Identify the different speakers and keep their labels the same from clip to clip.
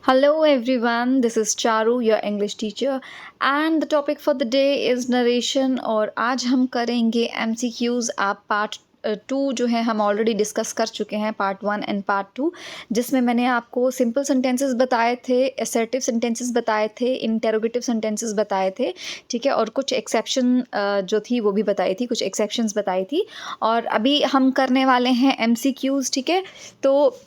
Speaker 1: Hello everyone, this is Charu, your English teacher, and the topic for the day is narration. और आज हम करेंगे MCQs। आप part 2 जो है हम ऑलरेडी डिस्कस कर चुके हैं, पार्ट 1 एंड पार्ट 2, जिसमें मैंने आपको सिंपल सेंटेंसेस बताए थे, असर्टिव सेंटेंसेस बताए थे, इंटेरोगेटिव सेंटेंसेस बताए थे, ठीक है, और कुछ एक्सेप्शन जो थी वो भी बताई थी, कुछ एक्सेप्शंस बताई थी। और अभी हम करने वाले हैं MCQs, ठीक है। तो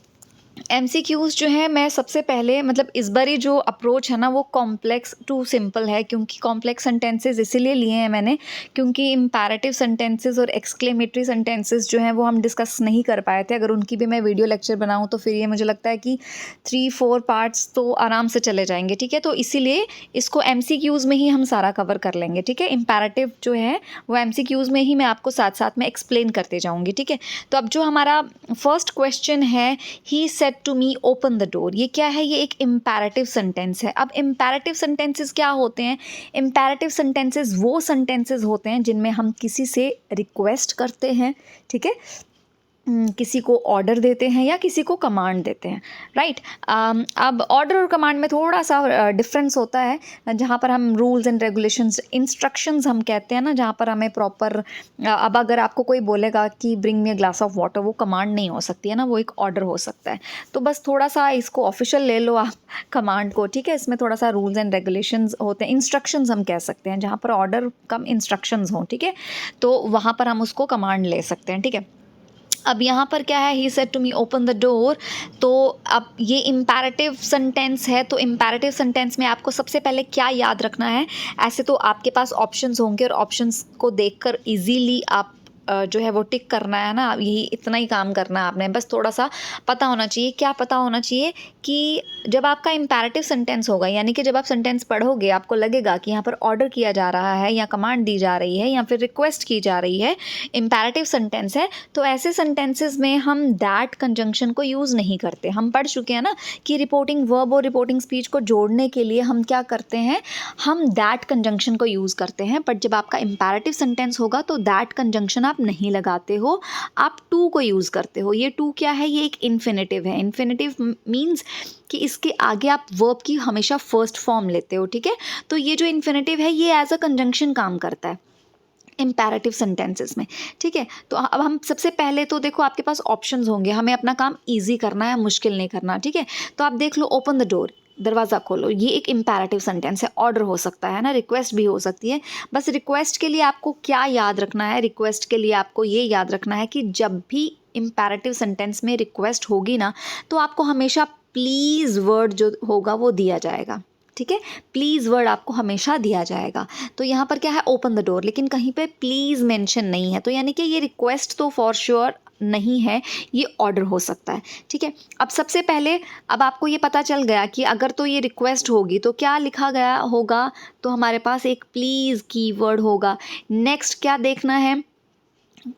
Speaker 1: MCQs जो है, मैं सबसे पहले मतलब इस बारी जो अप्रोच है ना वो कॉम्प्लेक्स टू सिंपल है, क्योंकि कॉम्प्लेक्स सेंटेंसेस इसीलिए लिए हैं मैंने क्योंकि इम्पैरेटिव सेंटेंसेस और एक्सक्लेमेटरी सेंटेंसेस जो हैं वो हम डिस्कस नहीं कर पाए थे। अगर उनकी भी मैं वीडियो लेक्चर बनाऊँ तो फिर ये मुझे लगता है कि 3-4 पार्ट्स तो आराम से चले जाएंगे, ठीक है। तो इसीलिए इसको MCQs में ही हम सारा कवर कर लेंगे, ठीक है। इम्पैरेटिव जो है वो MCQs में ही मैं आपको साथ साथ में एक्सप्लेन करते जाऊँगी, ठीक है। तो अब जो हमारा फर्स्ट क्वेश्चन है, he said to me open the door, ये क्या है? ये एक इम्पैरेटिव सेंटेंस है। अब इम्पैरेटिव सेंटेंसेस क्या होते हैं? इम्पैरेटिव सेंटेंसेस वो सेंटेंसेस होते हैं जिनमें हम किसी से रिक्वेस्ट करते हैं, ठीक है, किसी को ऑर्डर देते हैं या किसी को कमांड देते हैं, राइट। अब ऑर्डर और कमांड में थोड़ा सा डिफरेंस होता है, जहाँ पर हम रूल्स एंड रेगुलेशंस, इंस्ट्रक्शंस हम कहते हैं ना, जहाँ पर हमें प्रॉपर, अब अगर आपको कोई बोलेगा कि bring me a glass of water, वो कमांड नहीं हो सकती है ना, वो एक ऑर्डर हो सकता है। तो बस थोड़ा सा इसको ऑफिशियल ले लो आप कमांड को, ठीक है। इसमें थोड़ा सा रूल्स एंड रेगुलेशंस होते हैं, इंस्ट्रक्शंस हम कह सकते हैं, जहाँ पर ऑर्डर कम इंस्ट्रक्शंस हों, ठीक है, तो वहाँ पर हम उसको कमांड ले सकते हैं, ठीक है। अब यहाँ पर क्या है, he said to me open the door. तो अब ये इम्पैरेटिव सेंटेंस है, तो इम्पैरेटिव सेंटेंस में आपको सबसे पहले क्या याद रखना है? ऐसे तो आपके पास ऑप्शंस होंगे और ऑप्शंस को देखकर इजीली आप जो है वो टिक करना है ना, यही इतना ही काम करना है आपने। बस थोड़ा सा पता होना चाहिए, क्या पता होना चाहिए कि जब आपका इम्पैरेटिव सेंटेंस होगा, यानी कि जब आप सेंटेंस पढ़ोगे आपको लगेगा कि यहाँ पर ऑर्डर किया जा रहा है या कमांड दी जा रही है या फिर रिक्वेस्ट की जा रही है, इम्पैरेटिव सेंटेंस है, तो ऐसे सेंटेंसेस में हम दैट कंजंक्शन को यूज़ नहीं करते। हम पढ़ चुके हैं ना कि रिपोर्टिंग वर्ब और रिपोर्टिंग स्पीच को जोड़ने के लिए हम क्या करते हैं, हम दैट कंजंक्शन को यूज़ करते हैं। बट जब आपका इम्पैरेटिव सेंटेंस होगा तो दैट कंजंक्शन आप नहीं लगाते हो, आप टू को यूज़ करते हो। ये टू क्या है? ये एक इन्फिनेटिव है। इन्फिनेटिव मीन्स कि इसके आगे आप वर्ब की हमेशा फर्स्ट फॉर्म लेते हो, ठीक है। तो ये जो इन्फिनेटिव है ये एज अ कंजंक्शन काम करता है इम्पैरेटिव सेंटेंसेस में, ठीक है। तो अब हम सबसे पहले तो देखो, आपके पास ऑप्शंस होंगे, हमें अपना काम इजी करना है, मुश्किल नहीं करना, ठीक है। तो आप देख लो, ओपन द डोर, दरवाज़ा खोलो, ये एक इम्पैरेटिव सेंटेंस है, ऑर्डर हो सकता है ना, रिक्वेस्ट भी हो सकती है। बस रिक्वेस्ट के लिए आपको क्या याद रखना है? रिक्वेस्ट के लिए आपको ये याद रखना है कि जब भी इम्पैरेटिव सेंटेंस में रिक्वेस्ट होगी ना, तो आपको हमेशा प्लीज़ वर्ड जो होगा वो दिया जाएगा, ठीक है। प्लीज़ वर्ड आपको हमेशा दिया जाएगा। तो यहाँ पर क्या है, ओपन द डोर, लेकिन कहीं पे प्लीज़ मेंशन नहीं है, तो यानी कि ये रिक्वेस्ट तो फॉर श्योर नहीं है, ये ऑर्डर हो सकता है, ठीक है। अब सबसे पहले, अब आपको ये पता चल गया कि अगर तो ये रिक्वेस्ट होगी तो क्या लिखा गया होगा, तो हमारे पास एक प्लीज़ कीवर्ड होगा। नेक्स्ट क्या देखना है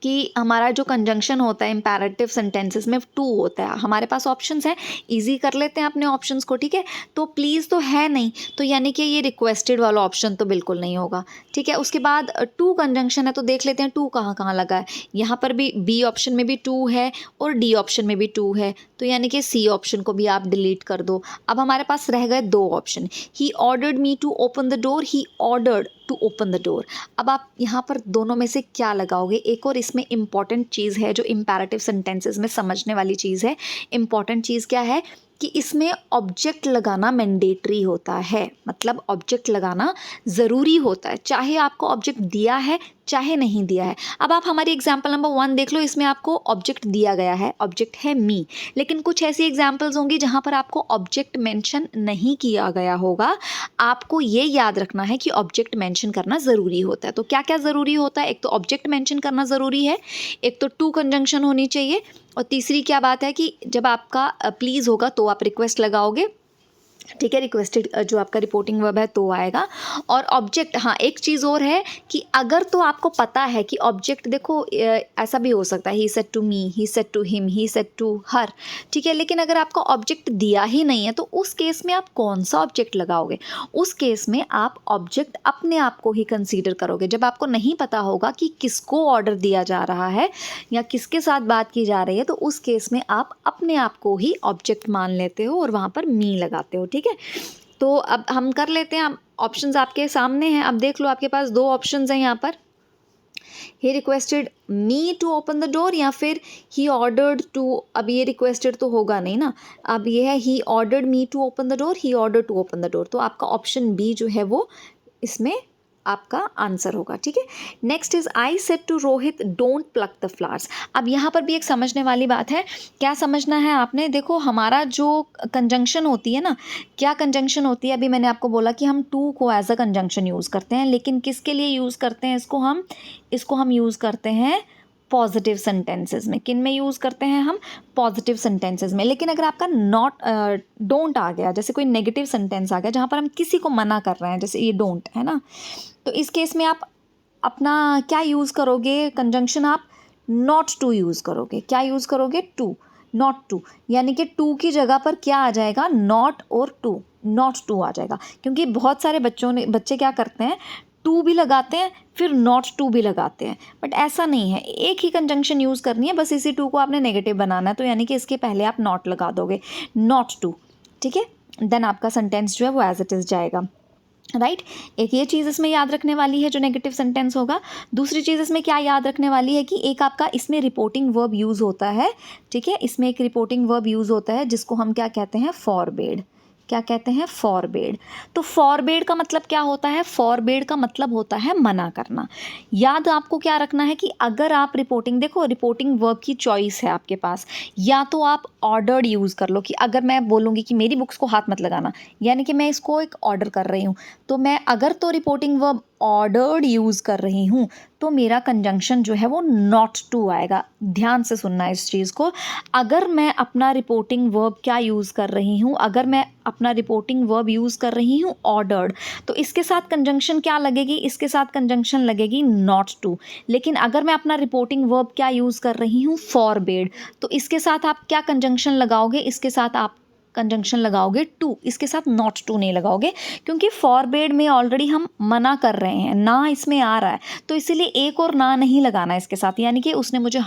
Speaker 1: कि हमारा जो कंजंक्शन होता है इम्पैरेटिव सेंटेंसेस में टू होता है। हमारे पास ऑप्शंस हैं, इजी कर लेते हैं अपने ऑप्शंस को, ठीक है। तो प्लीज़ तो है नहीं, तो यानी कि ये रिक्वेस्टेड वाला ऑप्शन तो बिल्कुल नहीं होगा, ठीक है। उसके बाद टू कंजंक्शन है, तो देख लेते हैं टू कहाँ कहाँ लगा है। यहाँ पर भी बी ऑप्शन में भी टू है और डी ऑप्शन में भी टू है, तो यानी कि सी ऑप्शन को भी आप डिलीट कर दो। अब हमारे पास रह गए दो option, he ordered me to open the door, he ordered to open the door. अब आप यहाँ पर दोनों में से क्या लगाओगे? एक और इसमें इंपॉर्टेंट चीज़ है जो इम्पैरेटिव सेंटेंसेस में समझने वाली चीज़ है। इंपॉर्टेंट चीज़ क्या है कि इसमें ऑब्जेक्ट लगाना मैंडेटरी होता है, मतलब ऑब्जेक्ट लगाना ज़रूरी होता है, चाहे आपको ऑब्जेक्ट दिया है चाहे नहीं दिया है। अब आप हमारी एग्जाम्पल नंबर 1 देख लो, इसमें आपको ऑब्जेक्ट दिया गया है, ऑब्जेक्ट है मी, लेकिन कुछ ऐसी एग्जाम्पल्स होंगी जहाँ पर आपको ऑब्जेक्ट मेंशन नहीं किया गया होगा। आपको ये याद रखना है कि ऑब्जेक्ट मेंशन करना ज़रूरी होता है। तो क्या क्या ज़रूरी होता है? एक तो ऑब्जेक्ट मेंशन करना ज़रूरी है, एक तो टू कंजंक्शन होनी चाहिए, और तीसरी क्या बात है कि जब आपका प्लीज़ होगा तो आप रिक्वेस्ट लगाओगे, ठीक है, रिक्वेस्टेड जो आपका रिपोर्टिंग वर्ब है तो आएगा। और ऑब्जेक्ट, हाँ एक चीज़ और है कि अगर तो आपको पता है कि ऑब्जेक्ट देखो ऐसा भी हो सकता है, he said to me, he said to him, he said to her, ठीक है, लेकिन अगर आपको ऑब्जेक्ट दिया ही नहीं है तो उस केस में आप कौन सा ऑब्जेक्ट लगाओगे? उस केस में आप ऑब्जेक्ट अपने आप को ही कंसीडर करोगे। जब आपको नहीं पता होगा कि किसको ऑर्डर दिया जा रहा है या किसके साथ बात की जा रही है, तो उस केस में आप अपने आप को ही ऑब्जेक्ट मान लेते हो और वहाँ पर मी लगाते हो। ठीक है, तो अब हम कर लेते हैं। ऑप्शंस आपके सामने हैं, अब देख लो, आपके पास दो ऑप्शंस हैं यहाँ पर, he requested me to open the door या फिर ही ऑर्डर्ड टू। अब ये रिक्वेस्टेड तो होगा नहीं ना, अब ये है he ordered me to open the door, he order to open the door, तो आपका ऑप्शन बी जो है वो इसमें आपका आंसर होगा। ठीक है, next is I said to Rohit don't pluck the flowers. अब यहाँ पर भी एक समझने वाली बात है। क्या समझना है आपने? देखो हमारा जो कंजंक्शन होती है ना, क्या कंजंक्शन होती है, अभी मैंने आपको बोला कि हम टू को एज अ कंजंक्शन यूज़ करते हैं, लेकिन किसके लिए यूज़ करते हैं इसको हम यूज़ करते हैं पॉजिटिव सेंटेंसेस में। किन में यूज़ करते हैं हम? पॉजिटिव सेंटेंसेस में। लेकिन अगर आपका नॉट डोंट आ गया, जैसे कोई नेगेटिव सेंटेंस आ गया जहाँ पर हम किसी को मना कर रहे हैं, जैसे ये डोंट है ना, तो इस केस में आप अपना क्या यूज़ करोगे? कंजंक्शन आप नॉट टू यूज़ करोगे। क्या यूज़ करोगे? टू, नॉट टू, यानी कि टू की जगह पर क्या आ जाएगा? नॉट और टू, नॉट टू आ जाएगा। क्योंकि बहुत सारे बच्चे क्या करते हैं, टू भी लगाते हैं फिर नॉट टू भी लगाते हैं, बट ऐसा नहीं है, एक ही कंजंक्शन यूज़ करनी है, बस इसी टू को आपने नेगेटिव बनाना है, तो यानी कि इसके पहले आप नॉट लगा दोगे, नॉट टू। ठीक है, देन आपका सेंटेंस जो है वो एज इट इज़ जाएगा। राइट, एक ये चीज़ इसमें याद रखने वाली है जो नेगेटिव सेंटेंस होगा। दूसरी चीज़ इसमें क्या याद रखने वाली है कि एक आपका इसमें रिपोर्टिंग वर्ब यूज़ होता है। ठीक है, इसमें एक रिपोर्टिंग वर्ब यूज़ होता है जिसको हम क्या कहते हैं? फॉरबेड। क्या कहते हैं? फॉरबेड। तो फॉरबेड का मतलब क्या होता है? फॉरबेड का मतलब होता है मना करना। याद आपको क्या रखना है कि अगर आप रिपोर्टिंग, देखो रिपोर्टिंग वर्ब की चॉइस है आपके पास, या तो आप ऑर्डर्ड यूज़ कर लो कि अगर मैं बोलूँगी कि मेरी बुक्स को हाथ मत लगाना, यानी कि मैं इसको एक ऑर्डर कर रही हूँ, तो मैं अगर तो रिपोर्टिंग वर्ब ऑर्डर्ड यूज़ कर रही हूँ तो मेरा कंजंक्शन जो है वो नॉट टू आएगा। ध्यान से सुनना है इस चीज़ को। अगर मैं अपना रिपोर्टिंग वर्ब क्या यूज़ कर रही हूँ, अगर मैं अपना रिपोर्टिंग वर्ब यूज़ कर रही हूँ ऑर्डर्ड, तो इसके साथ कंजंक्शन क्या लगेगी? इसके साथ कंजंक्शन लगेगी नॉट टू। लेकिन अगर मैं अपना रिपोर्टिंग वर्ब क्या यूज़ कर रही हूँ? फॉरबेड, तो इसके साथ आप क्या कंजंक्शन लगाओगे? इसके साथ आप कंजंक्शन लगाओगे टू, इसके साथ नॉट टू नहीं लगाओगे, क्योंकि फॉरबेड में ऑलरेडी हम मना कर रहे हैं, ना इसमें आ रहा है, तो इसीलिए एक और ना नहीं लगाना है इसके साथ। यानी कि उसने मुझे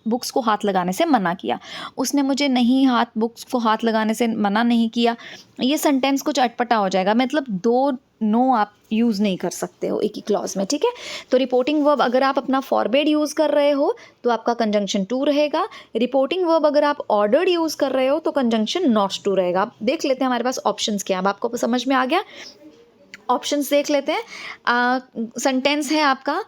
Speaker 1: बुक्स को हाथ लगाने से मना किया, उसने मुझे नहीं बुक्स को हाथ लगाने से मना नहीं किया, ये सेंटेंस कुछ अटपटा हो जाएगा, मतलब दो नो आप यूज़ नहीं कर सकते हो एक ही क्लॉज में। ठीक है, तो रिपोर्टिंग वर्ब अगर आप अपना फॉरबेड यूज़ कर रहे हो तो आपका कंजंक्शन टू रहेगा। रिपोर्टिंग वर्ब अगर आप ऑर्डर्ड यूज़ कर रहे हो तो कंजंक्शन नॉट टू रहेगा। अब देख लेते हैं हमारे पास ऑप्शंस क्या है। अब आपको समझ में आ गया? ऑप्शंस देख लेते हैं। सेंटेंस है आपका,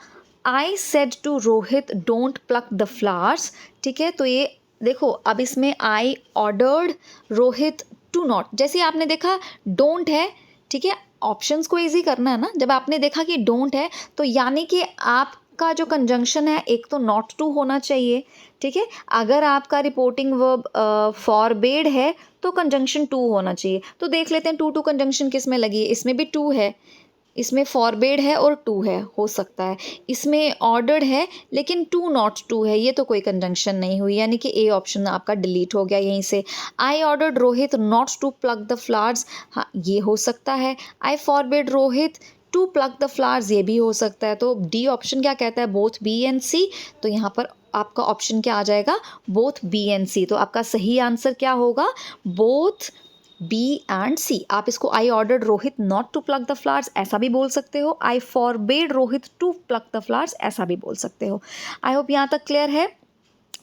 Speaker 1: I said to Rohit don't pluck the flowers. ठीक है, तो ये देखो, अब इसमें I ordered Rohit to not, जैसे आपने देखा डोंट है। ठीक है, ऑप्शंस को इजी करना है ना, जब आपने देखा कि डोंट है तो यानी कि आपका जो कंजंक्शन है एक तो नॉट टू होना चाहिए। ठीक है, अगर आपका रिपोर्टिंग वर्ब फॉरबेड है तो कंजंक्शन टू होना चाहिए। तो देख लेते हैं टू टू कंजंक्शन किस में लगी है। इसमें भी टू है, इसमें फॉरबेड है और टू है, हो सकता है इसमें ऑर्डर्ड है लेकिन टू नॉट टू है, ये तो कोई कंजंक्शन नहीं हुई, यानी कि ए ऑप्शन आपका डिलीट हो गया यहीं से। I ordered Rohit not to pluck the flowers, हाँ ये हो सकता है। I forbade Rohit to pluck the flowers, ये भी हो सकता है। तो डी ऑप्शन क्या कहता है? Both B and C. तो यहाँ पर आपका ऑप्शन क्या आ जाएगा? Both B and C. तो आपका सही आंसर क्या होगा? Both B and C. आप इसको I ordered Rohit not to pluck the flowers ऐसा भी बोल सकते हो, I forbade Rohit to pluck the flowers ऐसा भी बोल सकते हो। आई होप यहाँ तक क्लियर है।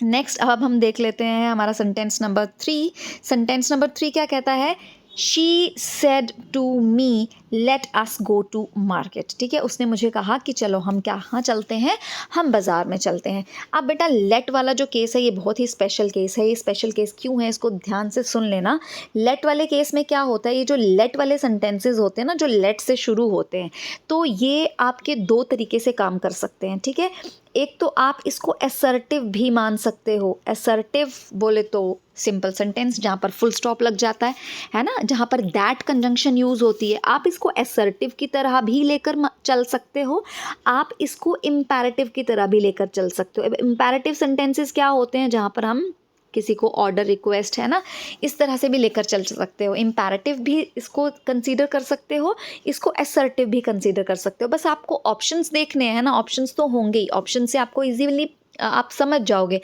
Speaker 1: नेक्स्ट अब हम देख लेते हैं हमारा सेंटेंस नंबर 3। सेंटेंस नंबर 3 क्या कहता है? She said to me let us go to market. ठीक है, उसने मुझे कहा कि चलो हम कहाँ चलते हैं? हम बाज़ार में चलते हैं। अब बेटा लेट वाला जो केस है ये बहुत ही स्पेशल केस है। ये स्पेशल केस क्यों है इसको ध्यान से सुन लेना। लेट वाले केस में क्या होता है, ये जो लेट वाले सेंटेंसेस होते हैं ना, जो लेट से शुरू होते हैं, तो ये आपके दो तरीके से काम कर सकते हैं। ठीक है, एक तो आप इसको असर्टिव भी मान सकते हो। असर्टिव बोले तो सिंपल सेंटेंस जहाँ पर फुल स्टॉप लग जाता है ना, जहाँ पर दैट कंजंक्शन यूज़ होती है। आप इसको असर्टिव की तरह भी लेकर चल सकते हो, आप इसको इम्पेरेटिव की तरह भी लेकर चल सकते हो। अब इम्पेरेटिव सेंटेंसेस क्या होते हैं, जहाँ पर हम किसी को ऑर्डर, रिक्वेस्ट, है ना, इस तरह से भी लेकर चल सकते हो। इम्पेरेटिव भी इसको कंसीडर कर सकते हो, इसको असर्टिव भी कंसीडर कर सकते हो। बस आपको ऑप्शंस देखने हैं ना, ऑप्शंस तो होंगे ही, ऑप्शन से आपको इजीली आप समझ जाओगे।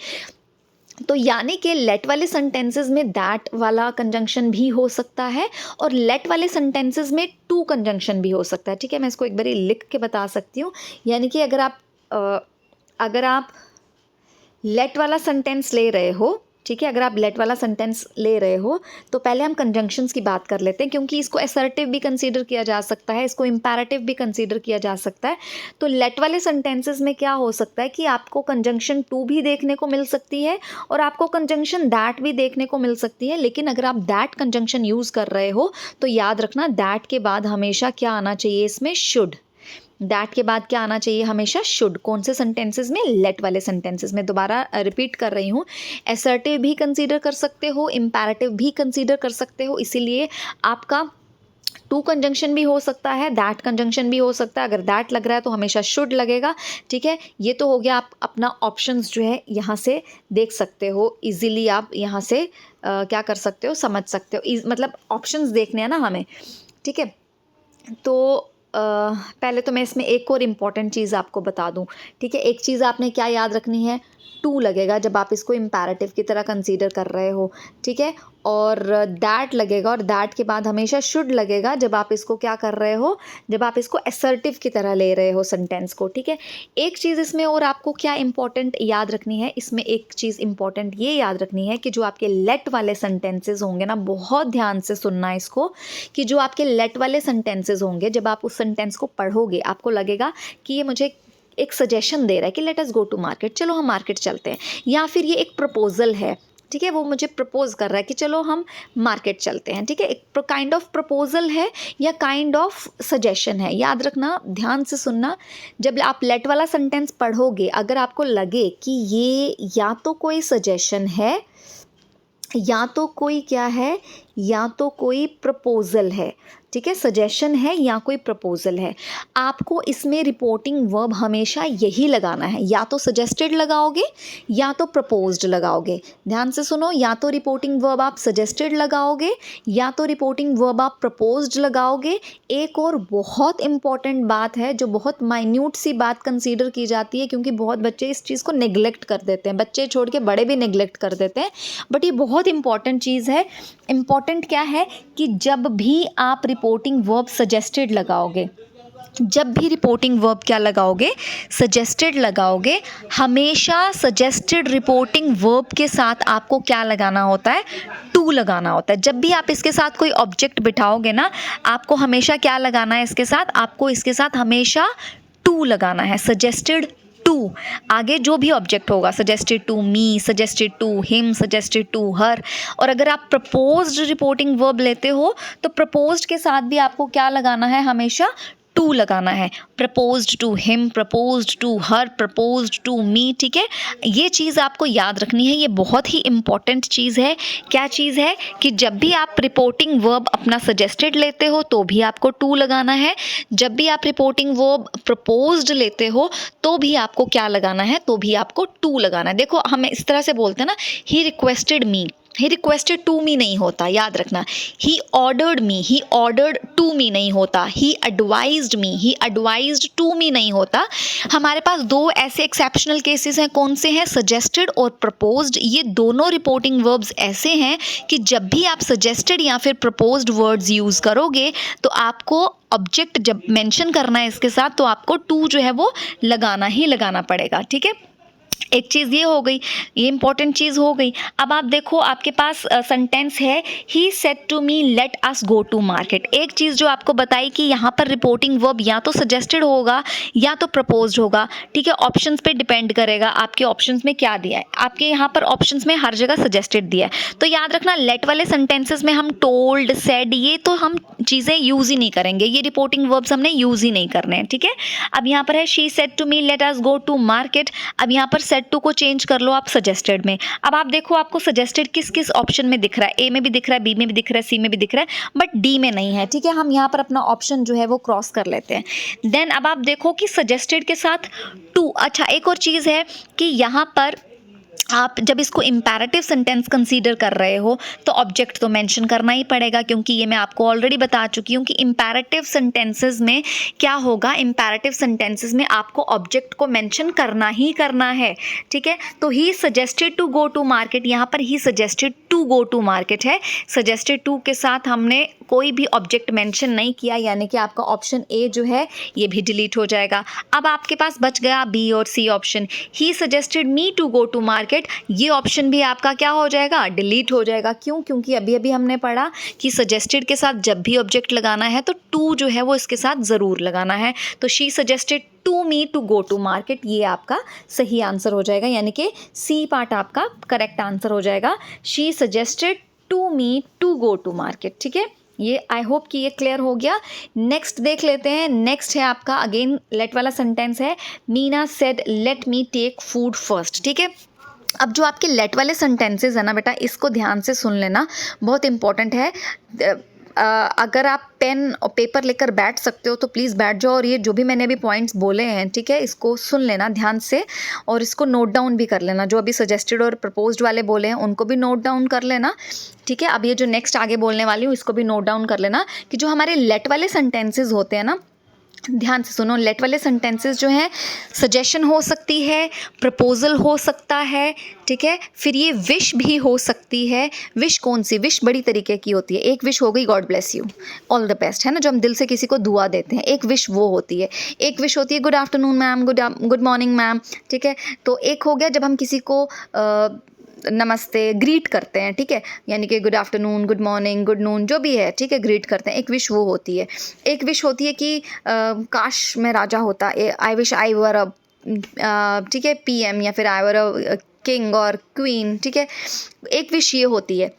Speaker 1: तो यानी कि लेट वाले सेंटेंसेस में दैट वाला कंजंक्शन भी हो सकता है और लेट वाले सेंटेंसेस में टू कंजंक्शन भी हो सकता है। ठीक है, मैं इसको एक बारी लिख के बता सकती हूँ। यानी कि अगर आप लेट वाला सेंटेंस ले रहे हो, ठीक है, अगर आप लेट वाला सेंटेंस ले रहे हो तो पहले हम कंजंक्शंस की बात कर लेते हैं, क्योंकि इसको असर्टिव भी कंसीडर किया जा सकता है, इसको इम्पेरेटिव भी कंसीडर किया जा सकता है। तो लेट वाले सेंटेंसेस में क्या हो सकता है कि आपको कंजंक्शन टू भी देखने को मिल सकती है और आपको कंजंक्शन दैट भी देखने को मिल सकती है। लेकिन अगर आप दैट कंजंक्शन यूज़ कर रहे हो तो याद रखना दैट के बाद हमेशा क्या आना चाहिए, इसमें शुड। दैट के बाद क्या आना चाहिए, हमेशा शुड। कौन से सेंटेंसेस में, लेट वाले सेंटेंसेस में। दोबारा रिपीट कर रही हूँ, असर्टिव भी कंसीडर कर सकते हो, इम्पेरेटिव भी कंसीडर कर सकते हो। इसीलिए आपका टू कंजंक्शन भी हो सकता है, दैट कंजंक्शन भी हो सकता है। अगर दैट लग रहा है तो हमेशा शुड लगेगा। ठीक है, ये तो हो गया। आप अपना ऑप्शंस जो है यहाँ से देख सकते हो इजीली, आप यहाँ से क्या कर सकते हो, समझ सकते हो। मतलब ऑप्शंस देखने हैं ना हमें। ठीक है, तो पहले तो मैं इसमें एक और इम्पॉर्टेंट चीज़ आपको बता दूं। ठीक है, एक चीज़ आपने क्या याद रखनी है, टू लगेगा जब आप इसको इम्पेरेटिव की तरह कंसीडर कर रहे हो। ठीक है, और दैट लगेगा, और दैट के बाद हमेशा शुड लगेगा जब आप इसको क्या कर रहे हो, जब आप इसको असर्टिव की तरह ले रहे हो सेंटेंस को। ठीक है, एक चीज़ इसमें और आपको क्या इंपॉर्टेंट याद रखनी है, इसमें एक चीज़ इंपॉर्टेंट ये याद रखनी है कि जो आपके लेट वाले सेंटेंसेस होंगे ना, बहुत ध्यान से सुनना इसको, कि जो आपके लेट वाले सेंटेंसेस होंगे, जब आप उस सेंटेंस को पढ़ोगे आपको लगेगा कि ये मुझे एक सजेशन दे रहा है कि let us go to market, चलो हम मार्केट चलते हैं, या फिर ये एक प्रपोजल है। ठीक है, वो मुझे प्रपोज कर रहा है कि चलो हम मार्केट चलते हैं। ठीक है, एक काइंड ऑफ प्रपोजल है या काइंड ऑफ सजेशन है। याद रखना, ध्यान से सुनना, जब आप लेट वाला सेंटेंस पढ़ोगे, अगर आपको लगे कि ये या तो कोई सजेशन है, या तो कोई क्या है, या तो कोई प्रपोजल है। ठीक है, सजेशन है या कोई प्रपोजल है, आपको इसमें रिपोर्टिंग वर्ब हमेशा यही लगाना है। या तो सजेस्टेड लगाओगे या तो प्रपोज्ड लगाओगे। ध्यान से सुनो, या तो रिपोर्टिंग वर्ब आप सजेस्टेड लगाओगे या तो रिपोर्टिंग वर्ब आप प्रपोज्ड लगाओगे। एक और बहुत इंपॉर्टेंट बात है, जो बहुत माइन्यूट सी बात कंसीडर की जाती है, क्योंकि बहुत बच्चे इस चीज़ को नेग्लेक्ट कर देते हैं, बच्चे छोड़ के बड़े भी नेग्लेक्ट कर देते हैं, बट ये बहुत इंपॉर्टेंट चीज़ है। इम्पॉर्टेंट क्या है कि जब भी आप रिपोर्टिंग वर्ब सजेस्टेड लगाओगे, जब भी रिपोर्टिंग वर्ब क्या लगाओगे, सजेस्टेड लगाओगे, हमेशा सजेस्टेड रिपोर्टिंग वर्ब के साथ आपको क्या लगाना होता है, टू लगाना होता है। जब भी आप इसके साथ कोई ऑब्जेक्ट बिठाओगे ना, आपको हमेशा क्या लगाना है इसके साथ, आपको इसके साथ हमेशा टू लगाना है। सजेस्टेड टू, आगे जो भी ऑब्जेक्ट होगा, suggested to me, suggested to him, suggested to her. और अगर आप प्रपोज्ड रिपोर्टिंग वर्ब लेते हो तो प्रपोज्ड के साथ भी आपको क्या लगाना है, हमेशा टू लगाना है। Proposed to him, proposed to her, proposed to me. ठीक है, ये चीज़ आपको याद रखनी है, ये बहुत ही इंपॉर्टेंट चीज़ है। क्या चीज़ है कि जब भी आप रिपोर्टिंग वर्ब अपना सजेस्टेड लेते हो तो भी आपको टू लगाना है, जब भी आप रिपोर्टिंग वर्ब प्रपोज्ड लेते हो तो भी आपको क्या लगाना है, तो भी आपको टू लगाना है। देखो, हम इस तरह से बोलते हैं ना, he requested me, he requested to me नहीं होता, याद रखना। He ordered me, he ordered to me नहीं होता। He advised me, he advised to me नहीं होता। हमारे पास दो ऐसे एक्सेप्शनल केसेस हैं, कौन से हैं, सजेस्टेड और प्रपोज्ड। ये दोनों रिपोर्टिंग वर्ब्स ऐसे हैं कि जब भी आप सजेस्टेड या फिर प्रपोज्ड वर्ड्स यूज़ करोगे तो आपको ऑब्जेक्ट जब मेंशन करना है इसके साथ, तो आपको टू जो है वो लगाना ही लगाना पड़ेगा। ठीक है, एक चीज़ ये हो गई, ये इंपॉर्टेंट चीज़ हो गई। अब आप देखो आपके पास सेंटेंस है he said to me let us go to market. एक चीज़ जो आपको बताई कि यहाँ पर रिपोर्टिंग वर्ब या तो सजेस्टेड होगा या तो प्रपोज्ड होगा, ठीक है। ऑप्शंस पे डिपेंड करेगा आपके ऑप्शंस में क्या दिया है। आपके यहाँ पर ऑप्शंस में हर जगह सजेस्टेड दिया है, तो याद रखना लेट वाले सेंटेंसेस में हम टोल्ड, सेड, ये तो हम चीज़ें यूज़ ही नहीं करेंगे, ये रिपोर्टिंग वर्ब्स हमने यूज़ ही नहीं करने हैं, ठीक है। अब यहाँ पर है she said to me let us go to market. अब यहाँ पर सेड टू को चेंज कर लो आप सजेस्टेड में। अब आप देखो आपको सजेस्टेड किस किस ऑप्शन में दिख रहा है, ए में भी दिख रहा है, बी में भी दिख रहा है, सी में भी दिख रहा है, बट डी में नहीं है, ठीक है। हम यहाँ पर अपना ऑप्शन जो है वो क्रॉस कर लेते हैं। देन अब आप देखो कि सजेस्टेड के साथ टू। अच्छा, एक और चीज़ है कि यहाँ पर आप जब इसको इम्पैरेटिव सेंटेंस कंसीडर कर रहे हो तो ऑब्जेक्ट तो मेंशन करना ही पड़ेगा, क्योंकि ये मैं आपको ऑलरेडी बता चुकी हूँ कि इम्पैरेटिव सेंटेंसेस में क्या होगा। इम्पैरेटिव सेंटेंसेस में आपको ऑब्जेक्ट को मेंशन करना ही करना है, ठीक है। तो he suggested to go to market, यहाँ पर he suggested to go to market है। सजेस्टेड टू के साथ हमने कोई भी ऑब्जेक्ट मेंशन नहीं किया, यानी कि आपका ऑप्शन ए जो है ये भी डिलीट हो जाएगा। अब आपके पास बच गया बी और C option. He suggested me to go to market, ये ऑप्शन भी आपका क्या हो जाएगा, डिलीट हो जाएगा। क्यों? क्योंकि अभी अभी हमने पढ़ा कि सजेस्टेड के साथ जब भी ऑब्जेक्ट लगाना है तो टू जो है वो इसके साथ ज़रूर लगाना है। तो she suggested to me to go to market, ये आपका सही आंसर हो जाएगा, यानी कि सी पार्ट आपका करेक्ट आंसर हो जाएगा। She suggested to me to go to market, ठीक है। ये आई होप कि ये क्लियर हो गया। नेक्स्ट देख लेते हैं। नेक्स्ट है आपका अगेन लेट वाला सेंटेंस है, Meena said let me take food first, ठीक है। अब जो आपके लेट वाले सेंटेंसेस है ना बेटा, इसको ध्यान से सुन लेना, बहुत इंपॉर्टेंट है। अगर आप पेन और पेपर लेकर बैठ सकते हो तो प्लीज़ बैठ जाओ, और ये जो भी मैंने अभी पॉइंट्स बोले हैं, ठीक है, इसको सुन लेना ध्यान से और इसको नोट डाउन भी कर लेना। जो अभी सजेस्टेड और प्रपोज्ड वाले बोले हैं उनको भी नोट डाउन कर लेना, ठीक है। अब ये जो नेक्स्ट आगे बोलने वाली हूँ इसको भी नोट डाउन कर लेना कि जो हमारे लेट वाले सेंटेंसेस होते हैं ना, ध्यान से सुनो। लेट वाले सेंटेंसेस जो हैं सजेशन हो सकती है, प्रपोजल हो सकता है, ठीक है, फिर ये विश भी हो सकती है। विश कौन सी? विश बड़ी तरीके की होती है। एक विश हो गई God bless you, all the best, है ना, जो हम दिल से किसी को दुआ देते हैं, एक विश वो होती है। एक विश होती है good afternoon ma'am, good morning ma'am, ठीक है। तो एक हो गया जब हम किसी को नमस्ते ग्रीट करते हैं, ठीक है, यानी कि good afternoon, good morning, good noon, जो भी है, ठीक है, ग्रीट करते हैं, एक विश वो होती है। एक विश होती है कि काश मैं राजा होता, आई विश आई वर अ, ठीक है, पीएम, या फिर आई वर अ किंग और क्वीन, ठीक है, एक विश ये होती है।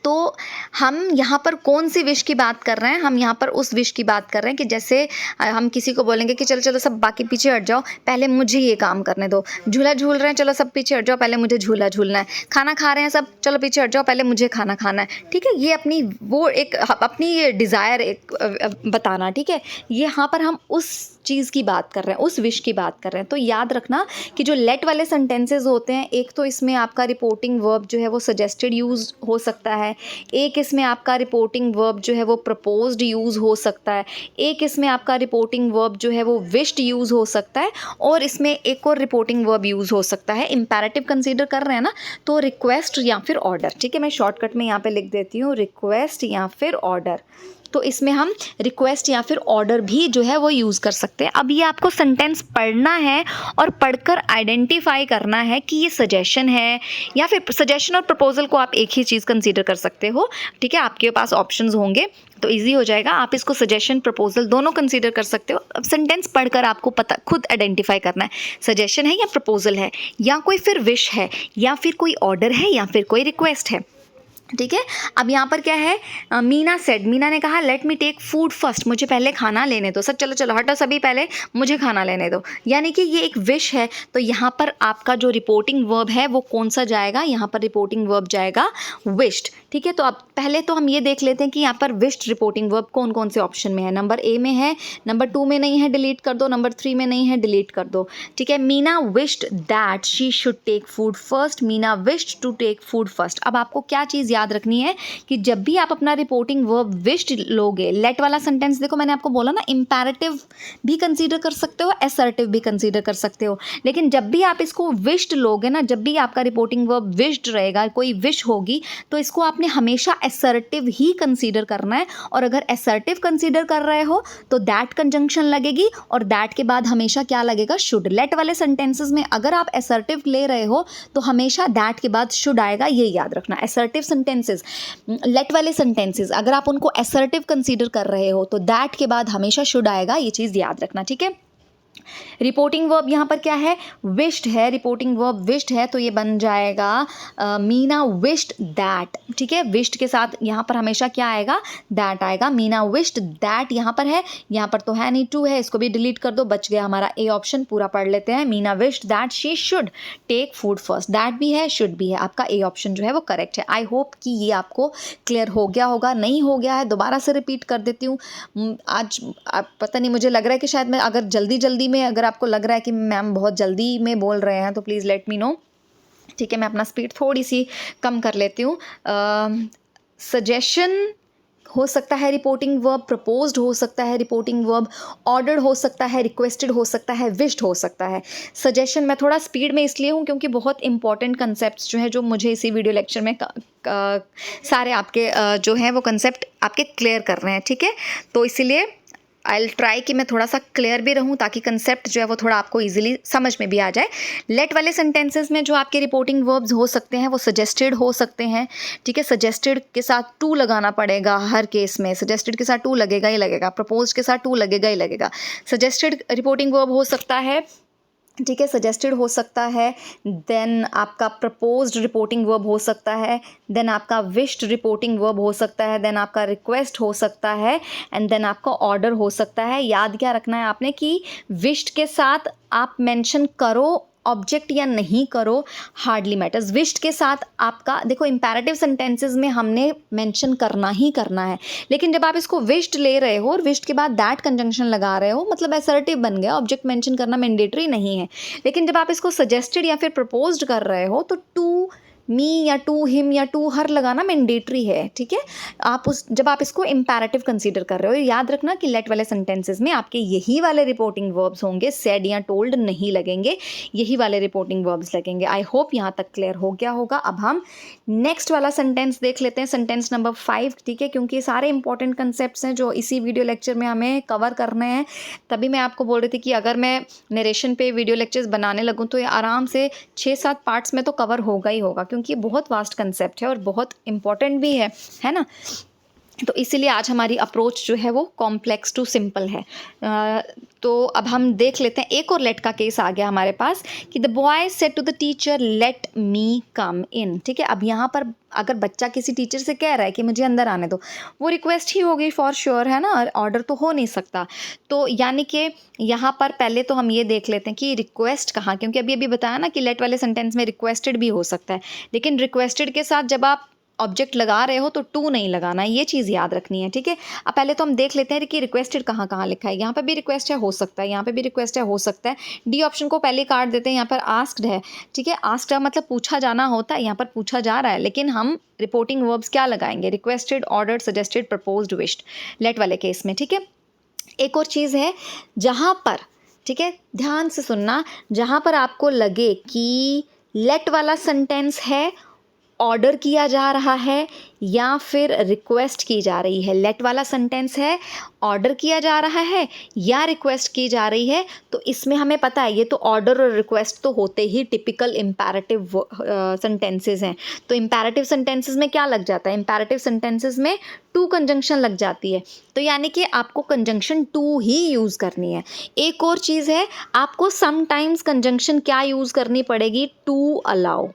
Speaker 1: तो हम यहाँ पर कौन सी विश की बात कर रहे हैं? हम यहाँ पर उस विश की बात कर रहे हैं कि जैसे हम किसी को बोलेंगे कि चलो चलो सब बाकी पीछे हट जाओ, पहले मुझे ये काम करने दो। झूला झूल रहे हैं, चलो सब पीछे हट जाओ, पहले मुझे झूला झूलना है। खाना खा रहे हैं सब, चलो पीछे हट जाओ, पहले मुझे खाना खाना है, ठीक है। ये अपनी वो एक अपनी डिज़ायर एक बताना, ठीक है। यहाँ पर हम उस चीज़ की बात कर रहे हैं, उस विश की बात कर रहे हैं। तो याद रखना कि जो लेट वाले सेंटेंसेस होते हैं, एक तो इसमें आपका रिपोर्टिंग वर्ब जो है वो सजेस्टेड यूज़ हो सकता है, एक इसमें आपका रिपोर्टिंग वर्ब जो है वो प्रपोज्ड यूज़ हो सकता है, एक इसमें आपका रिपोर्टिंग वर्ब जो है वो विश्ड यूज़ हो सकता है, और इसमें एक और रिपोर्टिंग वर्ब यूज़ हो सकता है। इम्पेरेटिव कंसीडर कर रहे हैं ना, तो रिक्वेस्ट या फिर ऑर्डर, ठीक है। मैं शॉर्टकट में यहाँ पे लिख देती हूँ, रिक्वेस्ट या फिर ऑर्डर। तो इसमें हम रिक्वेस्ट या फिर ऑर्डर भी जो है वो यूज़ कर सकते हैं। अब ये आपको सेंटेंस पढ़ना है और पढ़कर आइडेंटिफाई करना है कि ये सजेशन है या फिर सजेशन और प्रपोजल को आप एक ही चीज़ कंसीडर कर सकते हो, ठीक है। आपके पास ऑप्शंस होंगे तो इजी हो जाएगा, आप इसको सजेशन प्रपोजल दोनों कंसीडर कर सकते हो। अब सेंटेंस पढ़कर आपको पता खुद आइडेंटिफाई करना है, सजेशन है या प्रपोजल है, या कोई फिर विश है, या फिर कोई ऑर्डर है, या फिर कोई रिक्वेस्ट है, ठीक है। अब यहाँ पर क्या है, मीना सेड, मीना ने कहा let me take food first, मुझे पहले खाना लेने दो। सब चलो चलो हटो सभी, पहले मुझे खाना लेने दो, यानी कि ये एक विश है। तो यहाँ पर आपका जो रिपोर्टिंग वर्ब है वो कौन सा जाएगा? यहाँ पर रिपोर्टिंग वर्ब जाएगा विश्ड, ठीक है। तो अब पहले तो हम ये देख लेते हैं कि यहाँ पर विश्ड रिपोर्टिंग वर्ब कौन कौन से ऑप्शन में है। नंबर ए में है, नंबर 2 में नहीं है, डिलीट कर दो, नंबर 3 में नहीं है, डिलीट कर दो, ठीक है। Meena wished that she should take food first, Meena wished to take food first. अब आपको क्या चीज़ याद रखनी है कि जब भी आप अपना रिपोर्टिंग वर्ब विश्ड लोगे, लेट वाला सेंटेंस देखो मैंने आपको बोला ना, इंपैरेटिव भी कंसीडर कर सकते हो, असर्टिव भी कंसीडर कर सकते हो, लेकिन जब भी आप इसको विश्ड लोगे ना, जब भी आपका रिपोर्टिंग वर्ब विश्ड रहेगा, कोई विश होगी, तो इसको आपने हमेशा असर्टिव ही कंसीडर करना है। और अगर असर्टिव कंसीडर कर रहे हो तो दैट कंजंक्शन लगेगी और दैट के बाद हमेशा क्या लगेगा, शुड। लेट वाले सेंटेंसेस में अगर आप असर्टिव ले रहे हो तो हमेशा दैट के बाद शुड आएगा, ये याद रखना। असर्टिव सेंटेंसेस, लेट वाले सेंटेंसेस अगर आप उनको असर्टिव कंसीडर कर रहे हो तो दैट के बाद हमेशा शुड आएगा, ये चीज़ याद रखना, ठीक है। रिपोर्टिंग वर्ब यहाँ पर क्या है, विश्ड है। रिपोर्टिंग वर्ब विश्ड है तो ये बन जाएगा मीना विश्ड दैट, ठीक है। विश्ड के साथ यहाँ पर हमेशा क्या आएगा, दैट आएगा। मीना विश्ड दैट यहाँ पर है, यहाँ पर तो है नहीं, टू है, इसको भी डिलीट कर दो, बच गया हमारा ए ऑप्शन। पूरा पढ़ लेते हैं। Meena wished that she should take food first, that भी है, शुड भी है, आपका ए ऑप्शन जो है वो करेक्ट है। आई होप कि ये आपको क्लियर हो गया होगा। नहीं हो गया है दोबारा से रिपीट कर देती हूँ। आज पता नहीं, मुझे लग रहा है कि शायद मैं अगर जल्दी में, अगर आपको लग रहा है कि मैम बहुत जल्दी में बोल रहे हैं तो प्लीज़ लेट मी नो, ठीक है। मैं अपना स्पीड थोड़ी सी कम कर लेती हूँ। सजेशन हो सकता है रिपोर्टिंग वर्ब, प्रपोज्ड हो सकता है रिपोर्टिंग वर्ब, ऑर्डर्ड हो सकता है, रिक्वेस्टेड हो सकता है, विश्ड हो सकता है। सजेशन मैं थोड़ा स्पीड में इसलिए हूँ क्योंकि बहुत इंपॉर्टेंट कंसेप्ट जो है, जो मुझे इसी वीडियो लेक्चर में सारे आपके जो हैं वो कंसेप्ट आपके क्लियर कर रहे हैं, ठीक है। तो इसीलिए आई विल ट्राई कि मैं थोड़ा सा क्लियर भी रहूं ताकि कंसेप्ट जो है वो थोड़ा आपको इजीली समझ में भी आ जाए। लेट वाले सेंटेंसेस में जो आपके रिपोर्टिंग वर्ब्स हो सकते हैं वो सजेस्टेड हो सकते हैं, ठीक है। सजेस्टेड के साथ टू लगाना पड़ेगा हर केस में, सजेस्टेड के साथ टू लगेगा ही लगेगा, प्रपोज्ड के साथ टू लगेगा ही लगेगा। सजेस्टेड रिपोर्टिंग वर्ब हो सकता है, ठीक है, सजेस्टेड हो सकता है, देन आपका प्रपोज्ड रिपोर्टिंग वर्ब हो सकता है, देन आपका विश्ड रिपोर्टिंग वर्ब हो सकता है, देन आपका रिक्वेस्ट हो सकता है, एंड देन आपका ऑर्डर हो सकता है। याद क्या रखना है आपने कि विश्ड के साथ आप मेंशन करो ऑब्जेक्ट या नहीं करो, हार्डली मैटर्स। विश्ड के साथ आपका देखो, इंपैरेटिव सेंटेंसेस में हमने मेंशन करना ही करना है, लेकिन जब आप इसको विश्ड ले रहे हो और विश्ड के बाद दैट कंजंक्शन लगा रहे हो, मतलब असर्टिव बन गया, ऑब्जेक्ट मेंशन करना मैंडेटरी नहीं है। लेकिन जब आप इसको सजेस्टेड या फिर प्रपोज्ड कर रहे हो तो टू मी या टू हिम या टू हर लगाना मैंडेटरी है, ठीक है। जब आप इसको इंपैरेटिव कंसीडर कर रहे हो, याद रखना कि लेट वाले सेंटेंसेस में आपके यही वाले रिपोर्टिंग वर्ब्स होंगे, सेड या टोल्ड नहीं लगेंगे, यही वाले रिपोर्टिंग वर्ब्स लगेंगे। आई होप यहाँ तक क्लियर हो गया होगा। अब हम नेक्स्ट वाला सेंटेंस देख लेते हैं, सेंटेंस नंबर 5, ठीक है, क्योंकि सारे इंपॉर्टेंट कंसेप्ट्स हैं जो इसी वीडियो लेक्चर में हमें कवर करने हैं। तभी मैं आपको बोल रही थी कि अगर मैं नरेशन पे वीडियो लेक्चर्स बनाने लगूँ तो ये आराम से 6-7 पार्ट्स में तो कवर होगा ही होगा, क्योंकि बहुत वास्ट कंसेप्ट है और बहुत इंपॉर्टेंट भी है ना। तो इसीलिए आज हमारी अप्रोच जो है वो कॉम्प्लेक्स टू सिंपल है। तो अब हम देख लेते हैं, एक और लेट का केस आ गया हमारे पास कि the boy said to the teacher let me come in, ठीक है। अब यहाँ पर अगर बच्चा किसी टीचर से कह रहा है कि मुझे अंदर आने दो, वो रिक्वेस्ट ही होगी फॉर श्योर, है ना, ऑर्डर तो हो नहीं सकता। तो यानी कि यहाँ पर पहले तो हम ये देख लेते हैं कि रिक्वेस्ट कहाँ, क्योंकि अभी बताया ना कि लेट वाले सेंटेंस में रिक्वेस्टेड भी हो सकता है, लेकिन रिक्वेस्टेड के साथ जब आप ऑब्जेक्ट लगा रहे हो तो टू नहीं लगाना है, ये चीज़ याद रखनी है, ठीक है। अब पहले तो हम देख लेते हैं कि रिक्वेस्टेड कहाँ कहाँ लिखा है। यहाँ पे भी रिक्वेस्ट है, हो सकता है, यहाँ पे भी रिक्वेस्ट है, हो सकता है। डी ऑप्शन को पहले काट देते हैं। यहाँ पर आस्क्ड है, ठीक है, आस्क्ड मतलब पूछा जाना होता है, यहाँ पर पूछा जा रहा है, लेकिन हम रिपोर्टिंग वर्ब्स क्या लगाएंगे, requested, ordered, suggested, proposed, wished, let वाले केस में, ठीक है। एक और चीज़ है जहाँ पर, ठीक है, ध्यान से सुनना, जहाँ पर आपको लगे कि लेट वाला सेंटेंस है, ऑर्डर किया जा रहा है या फिर रिक्वेस्ट की जा रही है, लेट वाला सेंटेंस है, ऑर्डर किया जा रहा है या रिक्वेस्ट की जा रही है, तो इसमें हमें पता है ये तो ऑर्डर और रिक्वेस्ट तो होते ही टिपिकल इम्पैरेटिव सेंटेंसेस हैं। तो इम्पैरेटिव सेंटेंसेस में क्या लग जाता है, इम्पैरेटिव सेंटेंसेस में टू कंजंक्शन लग जाती है, तो यानी कि आपको कंजंक्शन टू ही यूज़ करनी है। एक और चीज़ है, आपको समटाइम्स कंजंक्शन क्या यूज़ करनी पड़ेगी, टू अलाउ,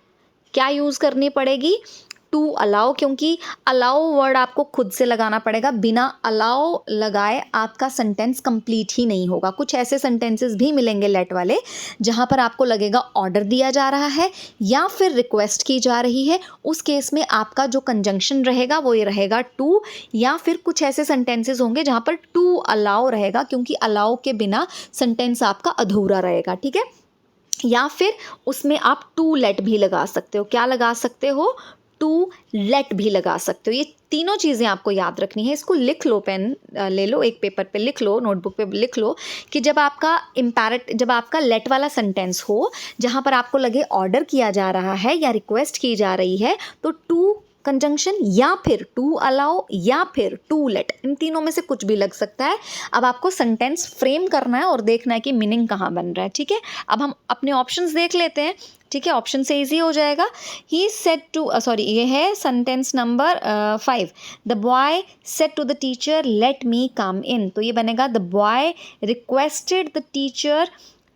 Speaker 1: क्या यूज़ करनी पड़ेगी, टू अलाउ, क्योंकि अलाउ वर्ड आपको खुद से लगाना पड़ेगा, बिना अलाउ लगाए आपका सेंटेंस कंप्लीट ही नहीं होगा। कुछ ऐसे सेंटेंसेस भी मिलेंगे लेट वाले जहाँ पर आपको लगेगा ऑर्डर दिया जा रहा है या फिर रिक्वेस्ट की जा रही है, उस केस में आपका जो कंजंक्शन रहेगा वो ये रहेगा टू, या फिर कुछ ऐसे सेंटेंसेस होंगे जहाँ पर टू अलाउ रहेगा, क्योंकि अलाउ के बिना सेंटेंस आपका अधूरा रहेगा, ठीक है। या फिर उसमें आप टू लेट भी लगा सकते हो, क्या लगा सकते हो, टू लेट भी लगा सकते हो। ये तीनों चीज़ें आपको याद रखनी है। इसको लिख लो, पेन ले लो, एक पेपर पे लिख लो, नोटबुक पे लिख लो कि जब आपका लेट वाला सेंटेंस हो, जहाँ पर आपको लगे ऑर्डर किया जा रहा है या रिक्वेस्ट की जा रही है, तो टू कंजंक्शन या फिर टू अलाउ या फिर टू लेट, इन तीनों में से कुछ भी लग सकता है। अब आपको सेंटेंस फ्रेम करना है और देखना है कि मीनिंग कहाँ बन रहा है। ठीक है, अब हम अपने ऑप्शंस देख लेते हैं। ठीक है, ऑप्शन से इजी हो जाएगा। ही सेड टू ये है sentence number 5, the boy said to the teacher let me come in, तो ये बनेगा the boy requested the teacher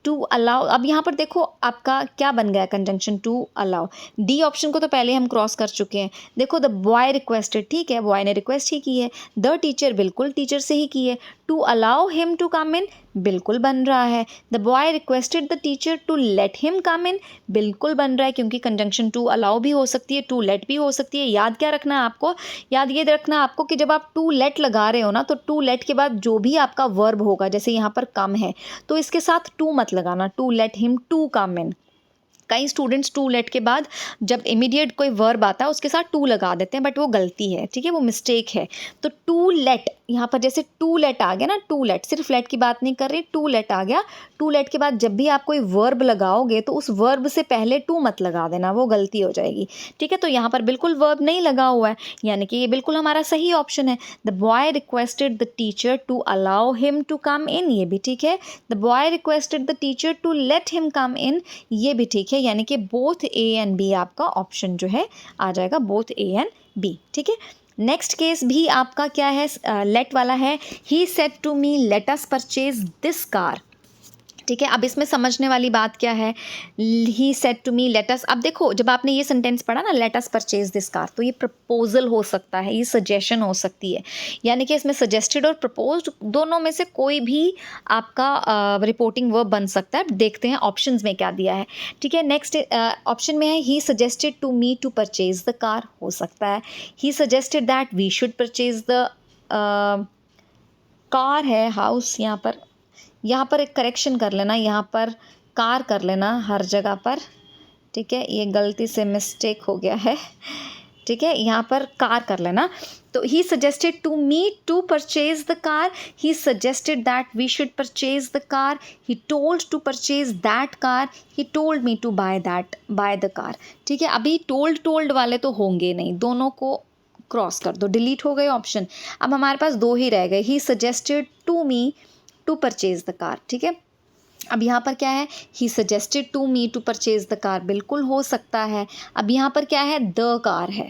Speaker 1: to allow. अब यहाँ पर देखो आपका क्या बन गया conjunction, to allow. D option को तो पहले हम क्रॉस कर चुके हैं। देखो द बॉय रिक्वेस्टेड, ठीक है, बॉय ने रिक्वेस्ट ही की है। द टीचर, बिल्कुल टीचर से ही की है। To allow him to come in, बिल्कुल बन रहा है। The boy requested the teacher to let him come in, बिल्कुल बन रहा है, क्योंकि कंजंक्शन टू अलाउ भी हो सकती है, टू लेट भी हो सकती है। याद क्या रखना है आपको, याद ये रखना है आपको कि जब आप टू लेट लगा रहे हो ना, तो टू लेट के बाद जो भी आपका वर्ब होगा, जैसे यहाँ पर कम है तो इसके साथ टू मत लगाना, to let him to come in. कई स्टूडेंट्स टू लेट के बाद जब इमीडिएट कोई वर्ब आता है उसके साथ टू लगा देते हैं, बट वो गलती है। ठीक है, वो मिस्टेक है। तो टू लेट, यहाँ पर जैसे टू लेट आ गया ना, टू लेट, सिर्फ लेट की बात नहीं कर रही, टू लेट आ गया। टू लेट के बाद जब भी आप कोई वर्ब लगाओगे तो उस वर्ब से पहले टू मत लगा देना, वो गलती हो जाएगी। ठीक है, तो यहाँ पर बिल्कुल वर्ब नहीं लगा हुआ है, यानी कि ये बिल्कुल हमारा सही ऑप्शन है। The boy requested the teacher to allow him to come in, ये भी ठीक है। The boy requested the teacher to let him come in, ये भी ठीक है, यानी कि बोथ ए एंड बी आपका ऑप्शन जो है आ जाएगा, बोथ ए एंड बी। ठीक है, नेक्स्ट केस भी आपका क्या है, लेट वाला है। He said to me let us purchase this car. ठीक है, अब इसमें समझने वाली बात क्या है, he said to me let us. अब देखो जब आपने ये सेंटेंस पढ़ा ना, let us purchase this car, तो ये प्रपोजल हो सकता है, ये सजेशन हो सकती है, यानी कि इसमें सजेस्टेड और प्रपोज्ड दोनों में से कोई भी आपका रिपोर्टिंग वर्ब बन सकता है। देखते हैं ऑप्शंस में क्या दिया है। ठीक है, नेक्स्ट ऑप्शन में है he suggested to me to purchase the car, हो सकता है he suggested that we should purchase the car है, हाउस, यहाँ पर एक करेक्शन कर लेना, यहाँ पर कार कर लेना हर जगह पर। ठीक है, ये गलती से मिस्टेक हो गया है। ठीक है, यहाँ पर कार कर लेना। तो he suggested to me to purchase the car, he suggested that we should purchase the car, he told to purchase that car, he told me to buy the car. ठीक है, अभी टोल्ड वाले तो होंगे नहीं, दोनों को क्रॉस कर दो, डिलीट हो गए ऑप्शन। अब हमारे पास दो ही रह गए, he suggested to me to purchase the car. ठीक है, अब यहाँ पर क्या है, he suggested to me to purchase the car, बिल्कुल हो सकता है। अब यहाँ पर क्या है, द कार है।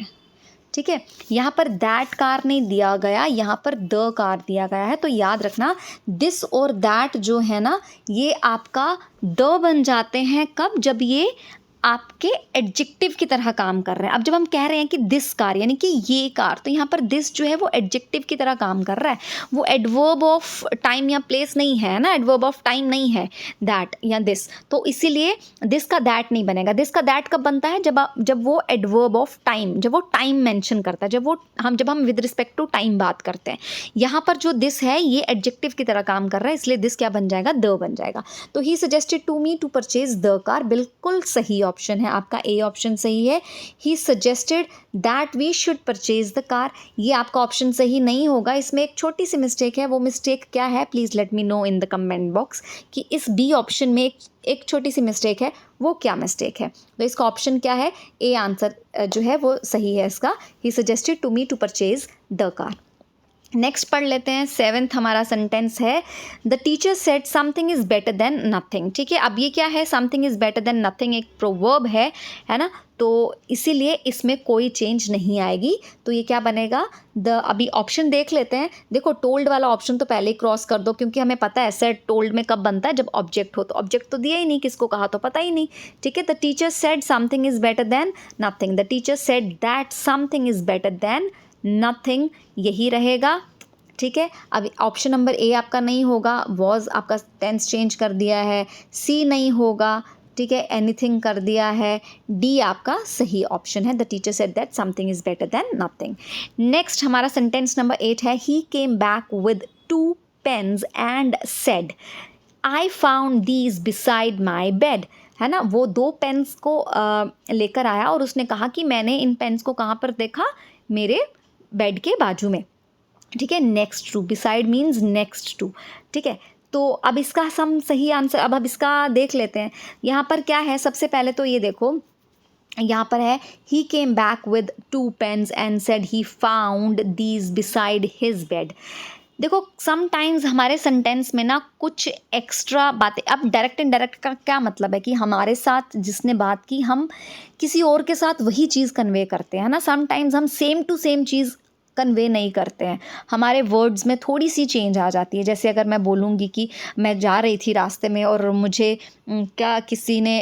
Speaker 1: ठीक है, यहाँ पर दैट कार नहीं दिया गया, यहाँ पर द कार दिया गया है। तो याद रखना दिस और दैट जो है ना, ये आपका द बन जाते हैं कब, जब ये आपके एडजेक्टिव की तरह काम कर रहे हैं। अब जब हम कह रहे हैं कि दिस कार, यानी कि ये कार, तो यहाँ पर दिस जो है वो एडजेक्टिव की तरह काम कर रहा है, वो एडवर्ब ऑफ टाइम या प्लेस नहीं है ना, एडवर्ब ऑफ टाइम नहीं है दैट या दिस, तो इसीलिए दिस का दैट नहीं बनेगा। दिस का दैट कब बनता है, जब वो एडवर्ब ऑफ टाइम, जब वो टाइम मेंशन करता है, जब हम विद रिस्पेक्ट टू टाइम बात करते हैं। यहाँ पर जो दिस है ये एडजेक्टिव की तरह काम कर रहा है, इसलिए दिस क्या बन जाएगा, द बन जाएगा। तो he suggested to me to purchase the car, बिल्कुल सही ऑप्शन है आपका, ए ऑप्शन सही है। He suggested that we should purchase the car, ये आपका ऑप्शन सही नहीं होगा, इसमें एक छोटी सी मिस्टेक है। वो मिस्टेक क्या है, please let me know in the comment box कि इस बी ऑप्शन में एक छोटी सी मिस्टेक है, वो क्या मिस्टेक है। तो इसका ऑप्शन क्या है, ए आंसर जो है वो सही है इसका, he suggested to me to purchase the car. Next पढ़ लेते हैं, 7th हमारा सेंटेंस है, the teacher said something is better than nothing. ठीक है, अब ये क्या है, something is better than nothing एक प्रोवर्ब है ना, तो इसीलिए इसमें कोई चेंज नहीं आएगी। तो ये क्या बनेगा, अभी ऑप्शन देख लेते हैं। देखो टोल्ड वाला ऑप्शन तो पहले ही क्रॉस कर दो, क्योंकि हमें पता है सेड टोल्ड में कब बनता है, जब ऑब्जेक्ट हो। तो ऑब्जेक्ट तो दिया ही नहीं, किसको कहा तो पता ही नहीं। ठीक है, the teacher said something is better than nothing, the teacher said that something is better than nothing, यही रहेगा। ठीक है, अब ऑप्शन नंबर ए आपका नहीं होगा, वॉज आपका टेंस चेंज कर दिया है, सी नहीं होगा। ठीक है, एनीथिंग कर दिया है, डी आपका सही ऑप्शन है, the teacher said that something is better than nothing. Next हमारा सेंटेंस नंबर 8 है, he came back with 2 pens and said I found these beside my bed. है ना, वो 2 पेन्स को लेकर आया और उसने कहा कि मैंने इन पेन्स को कहाँ पर देखा, मेरे बेड के बाजू में, ठीक है। Next to, beside means next to, ठीक है। तो अब इसका हम सही आंसर, अब इसका देख लेते हैं। यहाँ पर क्या है, सबसे पहले तो ये देखो, यहाँ पर है he came back with 2 pens and said he found these beside his bed. देखो समटाइम्स हमारे सेंटेंस में ना कुछ एक्स्ट्रा बातें, अब डायरेक्ट इनडायरेक्ट का क्या मतलब है कि हमारे साथ जिसने बात की हम किसी और के साथ वही चीज़ कन्वे करते हैं ना। समटाइम्स हम सेम टू सेम चीज़ कन्वे नहीं करते हैं, हमारे वर्ड्स में थोड़ी सी चेंज आ जाती है। जैसे अगर मैं बोलूँगी कि मैं जा रही थी रास्ते में और मुझे क्या किसी ने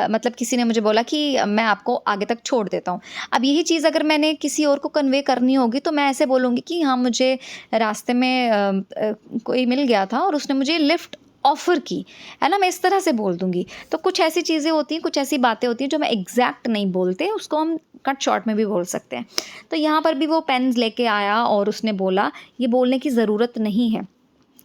Speaker 1: मतलब किसी ने मुझे बोला कि मैं आपको आगे तक छोड़ देता हूँ। अब यही चीज़ अगर मैंने किसी और को कन्वे करनी होगी तो मैं ऐसे बोलूँगी कि हाँ, मुझे रास्ते में कोई मिल गया था और उसने मुझे लिफ्ट ऑफ़र की, है ना, मैं इस तरह से बोल दूँगी। तो कुछ ऐसी चीज़ें होती हैं, कुछ ऐसी बातें होती हैं जो मैं एग्जैक्ट नहीं बोलते, उसको हम कट शॉर्ट में भी बोल सकते हैं। तो यहाँ पर भी वो पेन्स लेके आया और उसने बोला, ये बोलने की ज़रूरत नहीं है,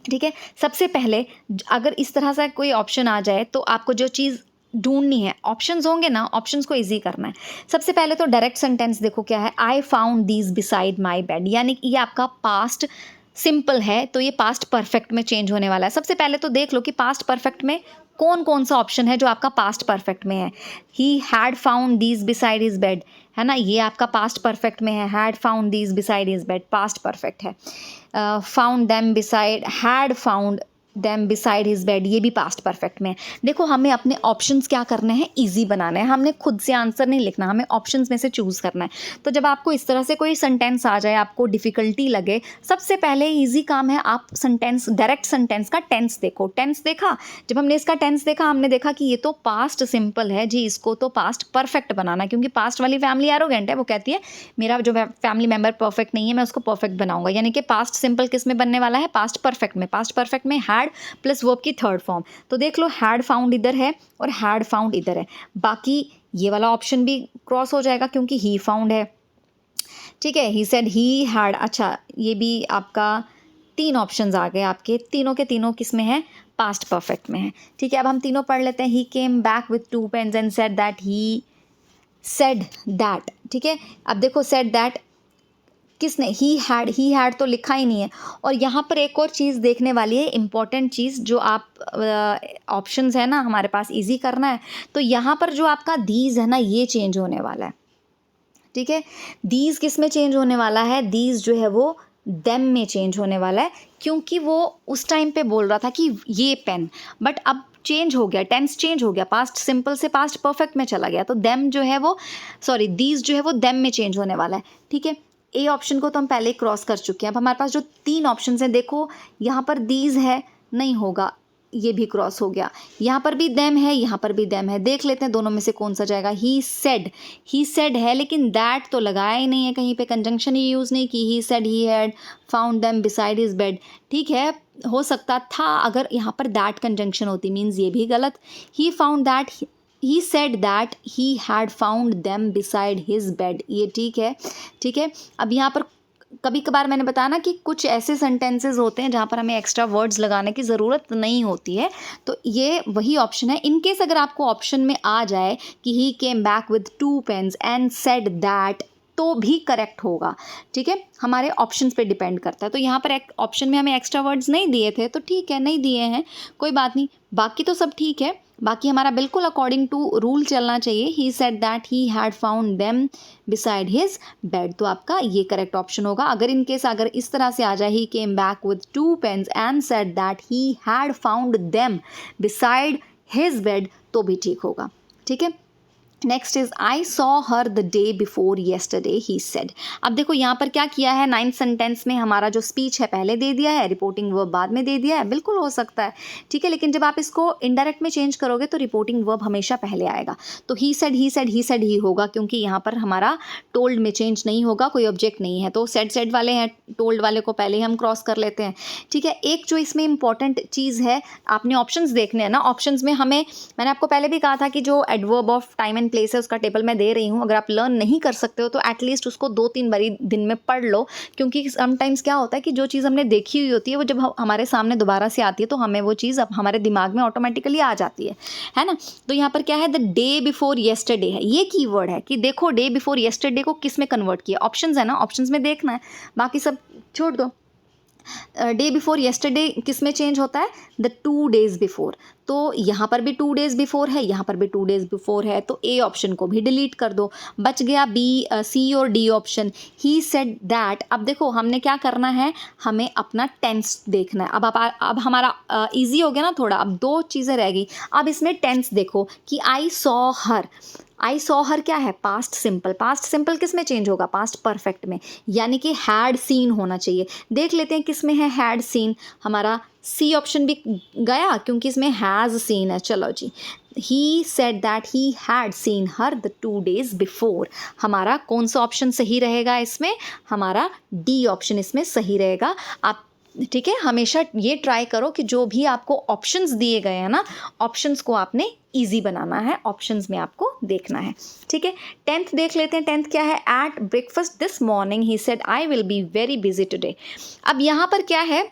Speaker 1: ठीक है। सबसे पहले अगर इस तरह से कोई ऑप्शन आ जाए तो आपको जो चीज़ ढूंढनी है, ऑप्शंस होंगे ना, ऑप्शंस को इजी करना है। सबसे पहले तो डायरेक्ट सेंटेंस देखो क्या है, आई found these beside my bed, यानी कि ये आपका पास्ट सिंपल है, तो ये पास्ट परफेक्ट में चेंज होने वाला है। सबसे पहले तो देख लो कि पास्ट परफेक्ट में कौन कौन सा ऑप्शन है जो आपका पास्ट परफेक्ट में है। He had found these beside his bed, है ना, ये आपका पास्ट परफेक्ट में है। Had found these beside his bed past perfect है। Found them beside, had found them beside his bed, ये भी पास्ट परफेक्ट में है। देखो हमें अपने ऑप्शंस क्या करने हैं, इजी बनाने हैं, हमने खुद से आंसर नहीं लिखना, हमें ऑप्शंस में से चूज़ करना है। तो जब आपको इस तरह से कोई सेंटेंस आ जाए, आपको डिफ़िकल्टी लगे, सबसे पहले इजी काम है आप सेंटेंस, डायरेक्ट सेंटेंस का टेंस देखो। टेंस देखा, जब हमने इसका टेंस देखा हमने देखा कि ये तो पास्ट सिंपल है जी, इसको तो पास्ट परफेक्ट बनाना, क्योंकि पास्ट वाली फैमिली एरोगेंट है, वो कहती है मेरा जो फैमिली मेंबर परफेक्ट नहीं है मैं उसको परफेक्ट बनाऊंगा। यानी कि पास्ट सिंपल किस में बनने वाला है, पास्ट परफेक्ट में। पास्ट परफेक्ट में हैड प्लस वर्ब की थर्ड फॉर्म। तो देख लो हैड फाउंड इधर है और हैड फाउंड इधर है, बाकी ये वाला ऑप्शन भी क्रॉस हो जाएगा क्योंकि ही फाउंड है, ठीक है। ही सेड ही हैड, अच्छा ये भी आपका 3 ऑप्शंस आ गए आपके, तीनों के तीनों किस में है, पास्ट परफेक्ट में है, ठीक है। अब हम तीनों पढ़ लेते हैं। He came back with 2 pens and said that he said that, ठीक है। अब देखो सेड दैट किसने, ही हैड तो लिखा ही नहीं है। और यहाँ पर एक और चीज़ देखने वाली है, इंपॉर्टेंट चीज़, जो आप ऑप्शंस है ना हमारे पास, इजी करना है तो यहाँ पर जो आपका दीज है ना ये चेंज होने वाला है, ठीक है। दीज किस में चेंज होने वाला है, दीज जो है वो देम में चेंज होने वाला है, क्योंकि वो उस टाइम पे बोल रहा था कि ये पेन, बट अब चेंज हो गया, टेंस चेंज हो गया, पास्ट सिंपल से पास्ट परफेक्ट में चला गया, तो देम जो है वो, सॉरी दीज जो है वो देम में चेंज होने वाला है, ठीक है। ए ऑप्शन को तो हम पहले ही क्रॉस कर चुके हैं। अब हमारे पास जो 3 ऑप्शन हैं, देखो यहाँ पर दीज है, नहीं होगा, ये भी क्रॉस हो गया। यहाँ पर भी देम है, यहाँ पर भी देम है, देख लेते हैं दोनों में से कौन सा जाएगा। ही सेड है, लेकिन दैट तो लगाया ही नहीं है, कहीं पे कंजंक्शन ही यूज़ नहीं की। He said he had found them beside his bed, ठीक है, हो सकता था अगर यहाँ पर दैट कंजंक्शन होती, मीन्स ये भी गलत। He found that, he said that he had found them beside his bed, ये ठीक है, ठीक है। अब यहाँ पर कभी कभार मैंने बताया ना कि कुछ ऐसे सेंटेंसेस होते हैं जहाँ पर हमें एक्स्ट्रा वर्ड्स लगाने की ज़रूरत नहीं होती है, तो ये वही ऑप्शन है। इन केस अगर आपको ऑप्शन में आ जाए कि he came back with 2 pens and said that, तो भी करेक्ट होगा, ठीक है। हमारे ऑप्शंस पे डिपेंड करता है। तो यहाँ पर एक ऑप्शन में हमें एक्स्ट्रा वर्ड्स नहीं दिए थे तो ठीक है, नहीं दिए हैं, कोई बात नहीं, बाकी तो सब ठीक है, बाकी हमारा बिल्कुल अकॉर्डिंग टू रूल चलना चाहिए। ही said that he had found them beside his bed, तो आपका ये करेक्ट ऑप्शन होगा। अगर इन केस अगर इस तरह से आ जाए he came back with 2 pens and said that he had found them beside his bed, तो भी ठीक होगा, ठीक है। Next is I saw her the day before yesterday he said. अब देखो यहाँ पर क्या किया है, 9th सेंटेंस में हमारा जो स्पीच है पहले दे दिया है, रिपोर्टिंग वर्ब बाद में दे दिया है, बिल्कुल हो सकता है, ठीक है। लेकिन जब आप इसको इनडायरेक्ट में चेंज करोगे तो रिपोर्टिंग वर्ब हमेशा पहले आएगा। तो ही सेड ही होगा, क्योंकि यहाँ पर हमारा टोल्ड में चेंज नहीं होगा, कोई ऑब्जेक्ट नहीं है, तो सेड वाले हैं, टोल्ड वाले को पहले ही हम क्रॉस कर लेते हैं, ठीक है। एक जो इसमें इंपॉर्टेंट चीज़ है, आपने ऑप्शंस देखने हैं ना, ऑप्शंस में हमें, मैंने आपको पहले भी कहा था कि जो adverb of time and 10 place है उसका टेबल मैं दे रही हूँ, अगर आप लर्न नहीं कर सकते हो तो एटलीस्ट उसको 2-3 बारी दिन में पढ़ लो, क्योंकि समटाइम्स क्या होता है कि जो चीज़ हमने देखी हुई होती है वो जब हमारे सामने दोबारा से आती है तो हमें वो चीज़ अब हमारे दिमाग में ऑटोमेटिकली आ जाती है ना। तो यहाँ पर क्या है, द डे बिफोर येस्टरडे है, ये कीवर्ड है कि देखो डे बिफोर येस्टरडे को किस में कन्वर्ट किया, ऑप्शंस है ना, ऑप्शंस में देखना है, बाकी सब छोड़ दो। डे बिफोर येस्टरडे किस में चेंज होता है, द 2 डेज बिफोर, तो यहाँ पर भी 2 डेज बिफोर है, यहाँ पर भी 2 डेज बिफोर है, तो ए ऑप्शन को भी डिलीट कर दो, बच गया बी, सी और D option. He said that, अब देखो हमने क्या करना है, हमें अपना टेंस देखना है। अब हमारा ईजी हो गया ना थोड़ा, अब 2 चीज़ें रह गई। अब इसमें टेंस देखो कि आई सॉ हर, आई सॉ हर क्या है, पास्ट सिंपल, पास्ट सिंपल किस में चेंज होगा, पास्ट परफेक्ट में, यानी कि हैड सीन होना चाहिए। देख लेते हैं किस में है हैड सीन, हमारा सी ऑप्शन भी गया क्योंकि इसमें हैज़ सीन है। चलो जी, he said that he had seen her the 2 days before, हमारा कौन सा ऑप्शन सही रहेगा इसमें, हमारा डी ऑप्शन इसमें सही रहेगा। आप ठीक है, हमेशा ये ट्राई करो कि जो भी आपको ऑप्शंस दिए गए हैं ना, ऑप्शंस को आपने इजी बनाना है, ऑप्शंस में आपको देखना है। ठीक है, 10th देख लेते हैं। 10th क्या है, at breakfast this morning he said I will be very busy today. अब यहाँ पर क्या है,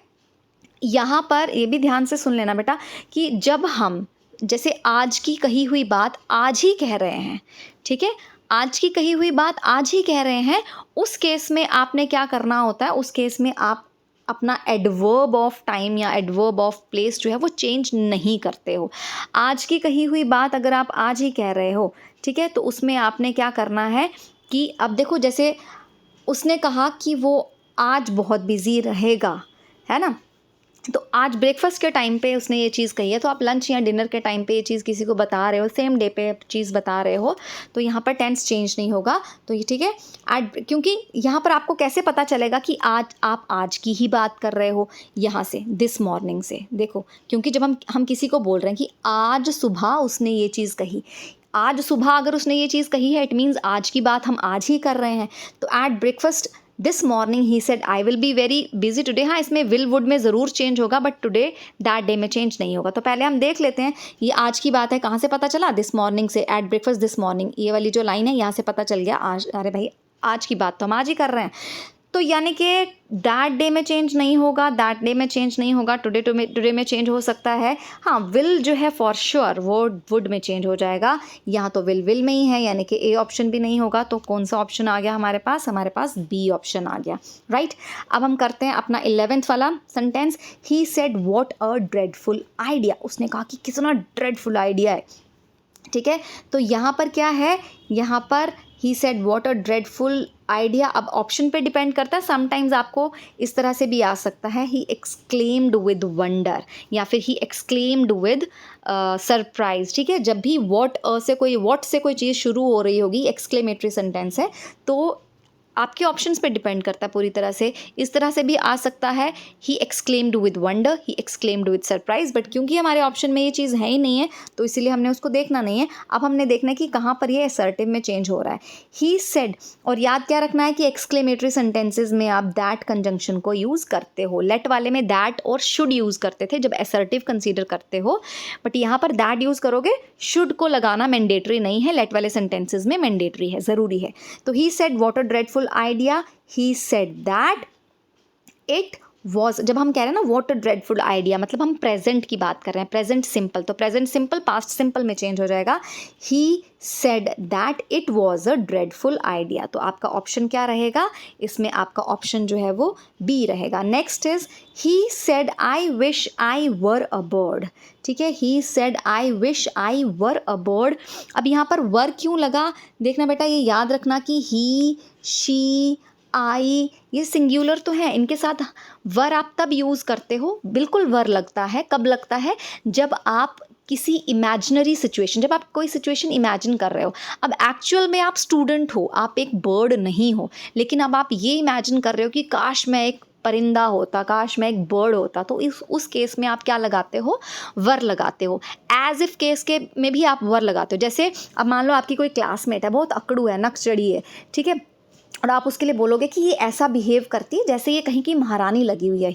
Speaker 1: यहाँ पर ये भी ध्यान से सुन लेना बेटा कि जब हम जैसे आज की कही हुई बात आज ही कह रहे हैं, ठीक है, आज की कही हुई बात आज ही कह रहे हैं, उस केस में आपने क्या करना होता है, उस केस में आप अपना एडवर्ब ऑफ टाइम या एडवर्ब ऑफ प्लेस जो है वो चेंज नहीं करते हो। आज की कही हुई बात अगर आप आज ही कह रहे हो, ठीक है, तो उसमें आपने क्या करना है कि अब देखो जैसे उसने कहा कि वो आज बहुत बिजी रहेगा, है ना, तो आज ब्रेकफास्ट के टाइम पे उसने ये चीज़ कही है, तो आप लंच या डिनर के टाइम पे ये चीज़ किसी को बता रहे हो, सेम डे पे चीज़ बता रहे हो, तो यहाँ पर टेंस चेंज नहीं होगा। तो ये ठीक है, क्योंकि यहाँ पर आपको कैसे पता चलेगा कि आज आप आज की ही बात कर रहे हो, यहाँ से दिस मॉर्निंग से देखो, क्योंकि जब हम किसी को बोल रहे हैं कि आज सुबह उसने ये चीज़ कही, आज सुबह अगर उसने ये चीज़ कही है, इट मीन्स आज की बात हम आज ही कर रहे हैं। तो at breakfast this morning he said I will be very busy today, हाँ इसमें विल वुड में ज़रूर चेंज होगा, बट टुडे दैट डे में चेंज नहीं होगा। तो पहले हम देख लेते हैं ये आज की बात है, कहाँ से पता चला, दिस मॉर्निंग से, एट ब्रेकफास्ट दिस मॉर्निंग, ये वाली जो लाइन है यहाँ से पता चल गया आज, अरे भाई आज की बात तो हम आज ही कर रहे हैं। तो यानी कि दैट डे में चेंज नहीं होगा, दैट डे में चेंज नहीं होगा, टुडे में चेंज हो सकता है, हाँ विल जो है फॉर श्योर वो वुड में चेंज हो जाएगा। यहाँ तो विल में ही है, यानी कि ए ऑप्शन भी नहीं होगा, तो कौन सा ऑप्शन आ गया हमारे पास बी ऑप्शन आ गया, राइट। अब हम करते हैं अपना 11th वाला sentence. He said what a dreadful idea, उसने कहा कि कितना ड्रेडफुल आइडिया है, ठीक है। तो यहाँ पर क्या है, यहाँ पर he said what a dreadful idea, अब ऑप्शन पे डिपेंड करता है, समटाइम्स आपको इस तरह से भी आ सकता है, ही एक्सक्लेम्ड विद वंडर या फिर ही एक्सक्लेम्ड विद सरप्राइज, ठीक है। जब भी व्हाट से कोई चीज़ शुरू हो रही होगी, एक्सक्लेमेटरी सेंटेंस है, तो आपके ऑप्शंस पे डिपेंड करता है पूरी तरह से। इस तरह से भी आ सकता है, ही exclaimed with wonder, he exclaimed with surprise, but क्योंकि हमारे ऑप्शन में ये चीज़ है ही नहीं है तो इसीलिए हमने उसको देखना नहीं है। अब हमने देखना है कि कहाँ पर ये असर्टिव में चेंज हो रहा है, ही सेड। और याद क्या रखना है कि एक्सक्लेमेटरी सेंटेंसेज में आप दैट कंजंक्शन को यूज़ करते हो, लेट वाले में दैट और शुड यूज़ करते थे जब असर्टिव कंसीडर करते हो, बट यहाँ पर दैट यूज़ करोगे, शुड को लगाना मैंडेटरी नहीं है, लेट वाले सेंटेंसेज में मैंडेटरी है, ज़रूरी है। तो he said what a dreadful idea, he said that it was, जब हम कह रहे हैं ना what a dreadful idea, मतलब हम प्रेजेंट की बात कर रहे हैं, प्रेजेंट सिंपल, तो प्रेजेंट सिंपल पास्ट सिंपल में चेंज हो जाएगा। he said that it was a dreadful idea, तो आपका ऑप्शन क्या रहेगा, इसमें आपका ऑप्शन जो है वो बी रहेगा। Next is he said I wish I were a bird, ठीक है, he said I wish I were a bird। अब यहाँ पर वर क्यों लगा, देखना बेटा, ये याद रखना कि he, she, आई ये सिंगुलर तो है, इनके साथ वर आप तब यूज़ करते हो, बिल्कुल वर लगता है, कब लगता है, जब आप किसी इमेजिनरी सिचुएशन, जब आप कोई सिचुएशन इमेजिन कर रहे हो। अब एक्चुअल में आप स्टूडेंट हो, आप एक बर्ड नहीं हो, लेकिन अब आप ये इमेजिन कर रहे हो कि काश मैं एक परिंदा होता, काश मैं एक बर्ड होता, तो उस केस में आप क्या लगाते हो, वर लगाते हो। एज इफ केस के में भी आप वर लगाते हो। जैसे अब मान लो आपकी कोई क्लासमेट है, बहुत अकड़ू है, नकचड़ी है, ठीक है, और आप उसके लिए बोलोगे कि ये ऐसा बिहेव करती है जैसे ये कहीं की महारानी लगी हुई है,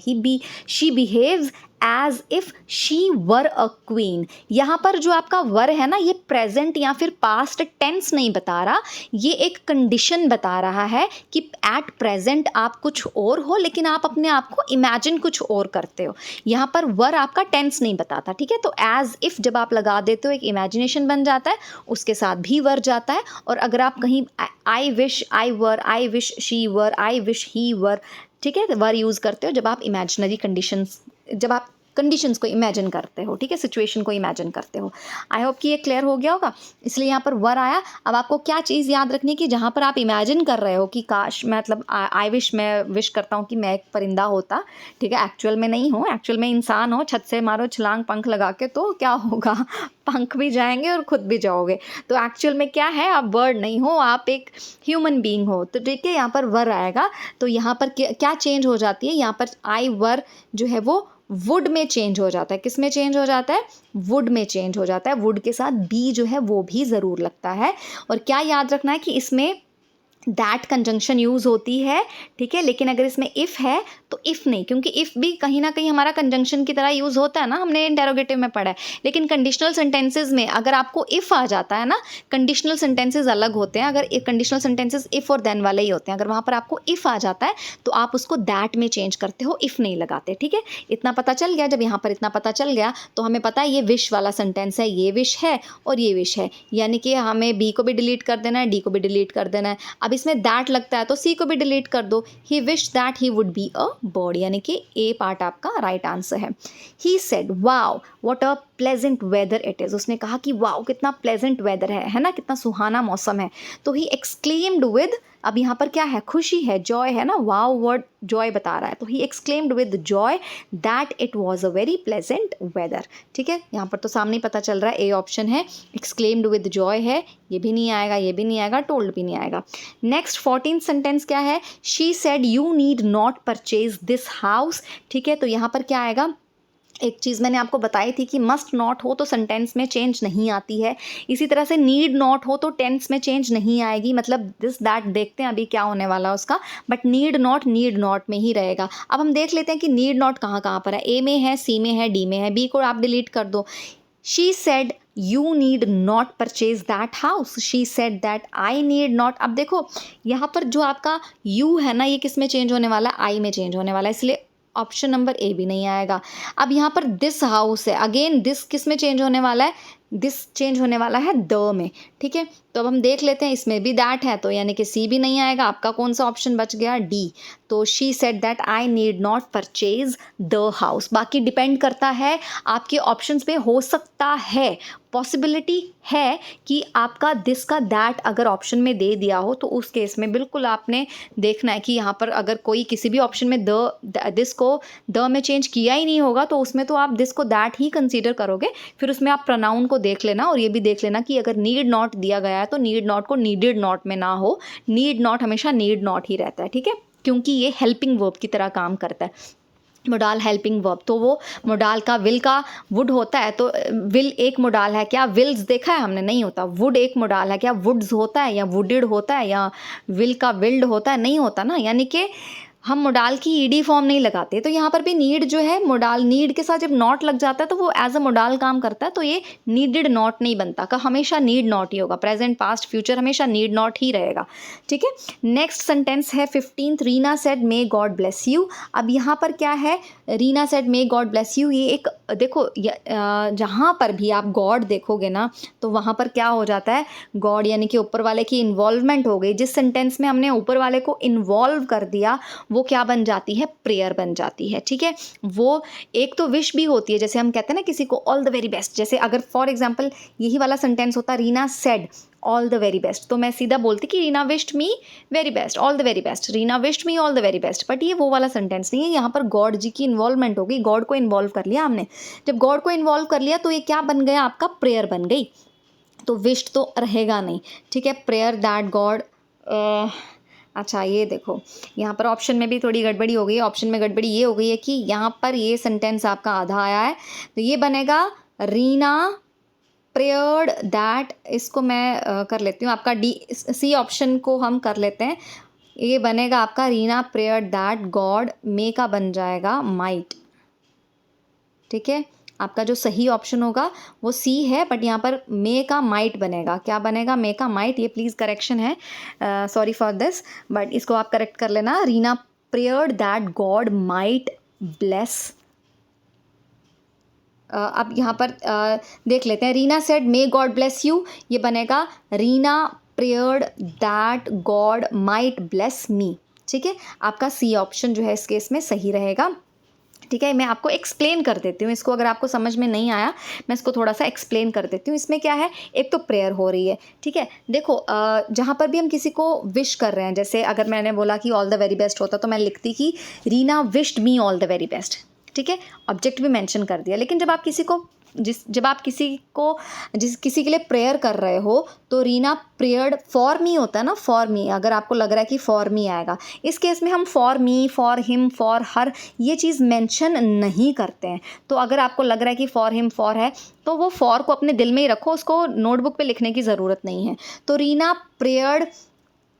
Speaker 1: she behaves as if she were a queen. यहाँ पर जो आपका वर है ना, ये प्रेजेंट या फिर पास्ट टेंस नहीं बता रहा, ये एक कंडीशन बता रहा है कि एट प्रेजेंट आप कुछ और हो लेकिन आप अपने आप को इमेजिन कुछ और करते हो। यहाँ पर वर आपका टेंस नहीं बताता, ठीक है। तो एज इफ जब आप लगा देते हो एक इमेजिनेशन बन जाता है, उसके साथ भी वर जाता है। और अगर आप कहीं I wish I were, I wish she were, I wish he were, ठीक है, वर यूज़ करते हो जब आप इमेजिनरी कंडीशंस, जब आप कंडीशंस को इमेजिन करते हो, ठीक है, सिचुएशन को इमेजिन करते हो। आई होप कि ये क्लियर हो गया होगा। इसलिए यहाँ पर वर आया। अब आपको क्या चीज़ याद रखनी है कि जहाँ पर आप इमेजिन कर रहे हो कि काश, मतलब आई विश, मैं विश करता हूँ कि मैं एक परिंदा होता, ठीक है, एक्चुअल में नहीं हो, एक्चुअल में इंसान हो, छत से मारो छलांग पंख लगा के, तो क्या होगा, पंख भी जाएंगे और खुद भी जाओगे। तो एक्चुअल में क्या है, आप बर्ड नहीं हो, आप एक ह्यूमन बीइंग हो। तो ठीक है, यहाँ पर वर आएगा। तो यहाँ पर क्या चेंज हो जाती है, यहाँ पर आई वर जो है वो वुड में चेंज हो जाता है। किस में चेंज हो जाता है, वुड में चेंज हो जाता है। वुड के साथ बी जो है वो भी ज़रूर लगता है। और क्या याद रखना है कि इसमें दैट कंजंक्शन यूज़ होती है, ठीक है, लेकिन अगर इसमें इफ़ है तो इफ़ नहीं, क्योंकि इफ़ भी कहीं ना कहीं हमारा कंजंक्शन की तरह यूज़ होता है ना, हमने इंटेरोगेटिव में पढ़ा है। लेकिन कंडीशनल सेंटेंसेज में अगर आपको इफ़ आ जाता है ना, कंडीशनल सेंटेंसेज अलग होते हैं। अगर कंडीशनल सेंटेंसेज इफ़ और देन वाले ही होते हैं, अगर वहाँ पर आपको इफ़ आ जाता है तो आप उसको दैट में चेंज करते हो, इफ़ नहीं लगाते, ठीक है। इतना पता चल गया। जब यहाँ पर इतना पता चल गया तो हमें पता है ये विश वाला सेंटेंस है, ये विश है और ये विश है, यानी कि हमें बी को भी डिलीट कर देना है, डी को भी डिलीट कर देना है। अब इसमें दैट लगता है तो सी को भी डिलीट कर दो। He wish that he would be a bird, यानी कि ए पार्ट आपका राइट आंसर है। He said wow what a pleasant weather it is. उसने कहा कि वाओ कितना प्लेजेंट वेदर है ना, कितना सुहाना मौसम है। तो ही एक्सक्लेम्ड विद, अब यहाँ पर क्या है, खुशी है, जॉय है ना, वाओ वर्ड जॉय बता रहा है। तो he exclaimed with joy that it was a very pleasant weather, ठीक है। यहाँ पर तो सामने ही पता चल रहा है, ए ऑप्शन है, एक्सक्लेम्ड विद जॉय है, ये भी नहीं आएगा, ये भी नहीं आएगा, टोल्ड भी नहीं आएगा। नेक्स्ट 14 सेंटेंस क्या है, she said you need not purchase this house, ठीक है। तो यहाँ पर क्या आएगा, एक चीज़ मैंने आपको बताई थी कि मस्ट नॉट हो तो सेंटेंस में चेंज नहीं आती है। इसी तरह से नीड नॉट हो तो टेंस में चेंज नहीं आएगी, मतलब दिस दैट देखते हैं अभी क्या होने वाला है उसका, बट नीड नॉट में ही रहेगा। अब हम देख लेते हैं कि नीड नॉट कहाँ कहाँ पर है, ए में है, सी में है, डी में है, बी को आप डिलीट कर दो। She said you need not purchase that house, she said that I need not. अब देखो यहाँ पर जो आपका यू है ना, ये किस में चेंज होने वाला है, आई में चेंज होने वाला है, इसलिए ऑप्शन नंबर ए भी नहीं आएगा। अब यहाँ पर दिस हाउस है, अगेन दिस किस में चेंज होने वाला है, दिस चेंज होने वाला है द में, ठीक है। तो अब हम देख लेते हैं, इसमें भी दैट है तो यानी कि सी भी नहीं आएगा। आपका कौन सा ऑप्शन बच गया, डी। तो she said that I need not purchase the house. बाकी डिपेंड करता है आपके ऑप्शंस पे, हो सकता है, पॉसिबिलिटी है कि आपका दिस का दैट अगर ऑप्शन में दे दिया हो, तो उस केस में बिल्कुल आपने देखना है कि यहाँ पर अगर कोई किसी भी ऑप्शन में दिस को द में चेंज किया ही नहीं होगा, तो उसमें तो आप दिस को दैट ही कंसीडर करोगे। फिर उसमें आप प्रोनाउन को देख लेना, और ये भी देख लेना कि अगर नीड नॉट दिया गया है तो नीड नॉट को नीडेड नॉट में ना हो, नीड नॉट हमेशा नीड नॉट ही रहता है, ठीक है, क्योंकि ये हेल्पिंग वर्ब की तरह काम करता है। मोडाल हेल्पिंग वर्ब, तो वो मोडाल का विल का वुड होता है, तो विल एक मोडाल है क्या, विल्स देखा है हमने, नहीं होता। वुड एक मोडाल है क्या, वुड्स होता है या वुडिड होता है या विल का विल्ड होता है, नहीं होता ना, यानी कि हम मोडाल की ईडी फॉर्म नहीं लगाते। तो यहाँ पर भी नीड जो है, मोडाल नीड के साथ जब नॉट लग जाता है तो वो एज अ मोडाल काम करता है, तो ये नीडेड नॉट नहीं बनता, का हमेशा नीड नॉट ही होगा, प्रेजेंट पास्ट फ्यूचर हमेशा नीड नॉट ही रहेगा, ठीक है। नेक्स्ट सेंटेंस है 15th, Reena said may God bless you. अब यहाँ पर क्या है, Reena said may God bless you, ये एक देखो जहाँ पर भी आप गॉड देखोगे ना, तो वहाँ पर क्या हो जाता है, गॉड यानी कि ऊपर वाले की इन्वॉल्वमेंट हो गई। जिस सेंटेंस में हमने ऊपर वाले को इन्वॉल्व कर दिया वो क्या बन जाती है, प्रेयर बन जाती है, ठीक है। वो एक तो विश भी होती है, जैसे हम कहते हैं ना किसी को ऑल द वेरी बेस्ट, जैसे अगर फॉर एग्जाम्पल यही वाला सेंटेंस होता Reena said all the very best, तो मैं सीधा बोलती कि Reena wished me very best, all the very best, Reena wished me all the very best. But ये वो वाला सेंटेंस नहीं है, यहाँ पर गॉड जी की इन्वॉल्वमेंट होगी, गॉड को इन्वॉल्व कर लिया हमने। जब गॉड को इन्वॉल्व कर लिया तो ये क्या बन गया, आपका प्रेयर बन गई, तो विश्ड तो रहेगा नहीं, ठीक है। प्रेयर दैट गॉड, अच्छा ये देखो यहाँ पर ऑप्शन में भी थोड़ी गड़बड़ी हो गई है। ऑप्शन में गड़बड़ी ये हो गई है कि यहाँ पर ये सेंटेंस आपका आधा आया है, तो ये बनेगा रीना प्रेयर्ड दैट, इसको मैं कर लेती हूँ, आपका डी सी ऑप्शन को हम कर लेते हैं। ये बनेगा आपका रीना प्रेयर्ड दैट गॉड, मे का बन जाएगा माइट, ठीक है, आपका जो सही ऑप्शन होगा वो सी है, बट यहाँ पर मे का माइट बनेगा। क्या बनेगा? मे का माइट। ये प्लीज़ करेक्शन है, सॉरी फॉर दिस, बट इसको आप करेक्ट कर लेना। Reena prayed that God might bless. अब यहाँ पर देख लेते हैं। Reena said may God bless you, ये बनेगा Reena prayed that God might bless me. ठीक है, आपका सी ऑप्शन जो है इस केस में सही रहेगा। ठीक है, मैं आपको एक्सप्लेन कर देती हूँ इसको, अगर आपको समझ में नहीं आया मैं इसको थोड़ा सा एक्सप्लेन कर देती हूँ। इसमें क्या है, एक तो प्रेयर हो रही है। ठीक है, देखो जहाँ पर भी हम किसी को विश कर रहे हैं, जैसे अगर मैंने बोला कि ऑल द वेरी बेस्ट होता तो मैं लिखती कि Reena wished me all the very best. ठीक है, ऑब्जेक्ट भी मेंशन कर दिया। लेकिन जब आप किसी के लिए प्रेयर कर रहे हो तो रीना प्रेयर्ड फॉर मी होता है ना, फॉर मी। अगर आपको लग रहा है कि फॉर मी आएगा, इस केस में हम for me, for him, for her ये चीज़ मेंशन नहीं करते हैं। तो अगर आपको लग रहा है कि फॉर हिम फॉर है तो वो फॉर को अपने दिल में ही रखो, उसको नोटबुक पे लिखने की ज़रूरत नहीं है। तो रीना प्रेयर्ड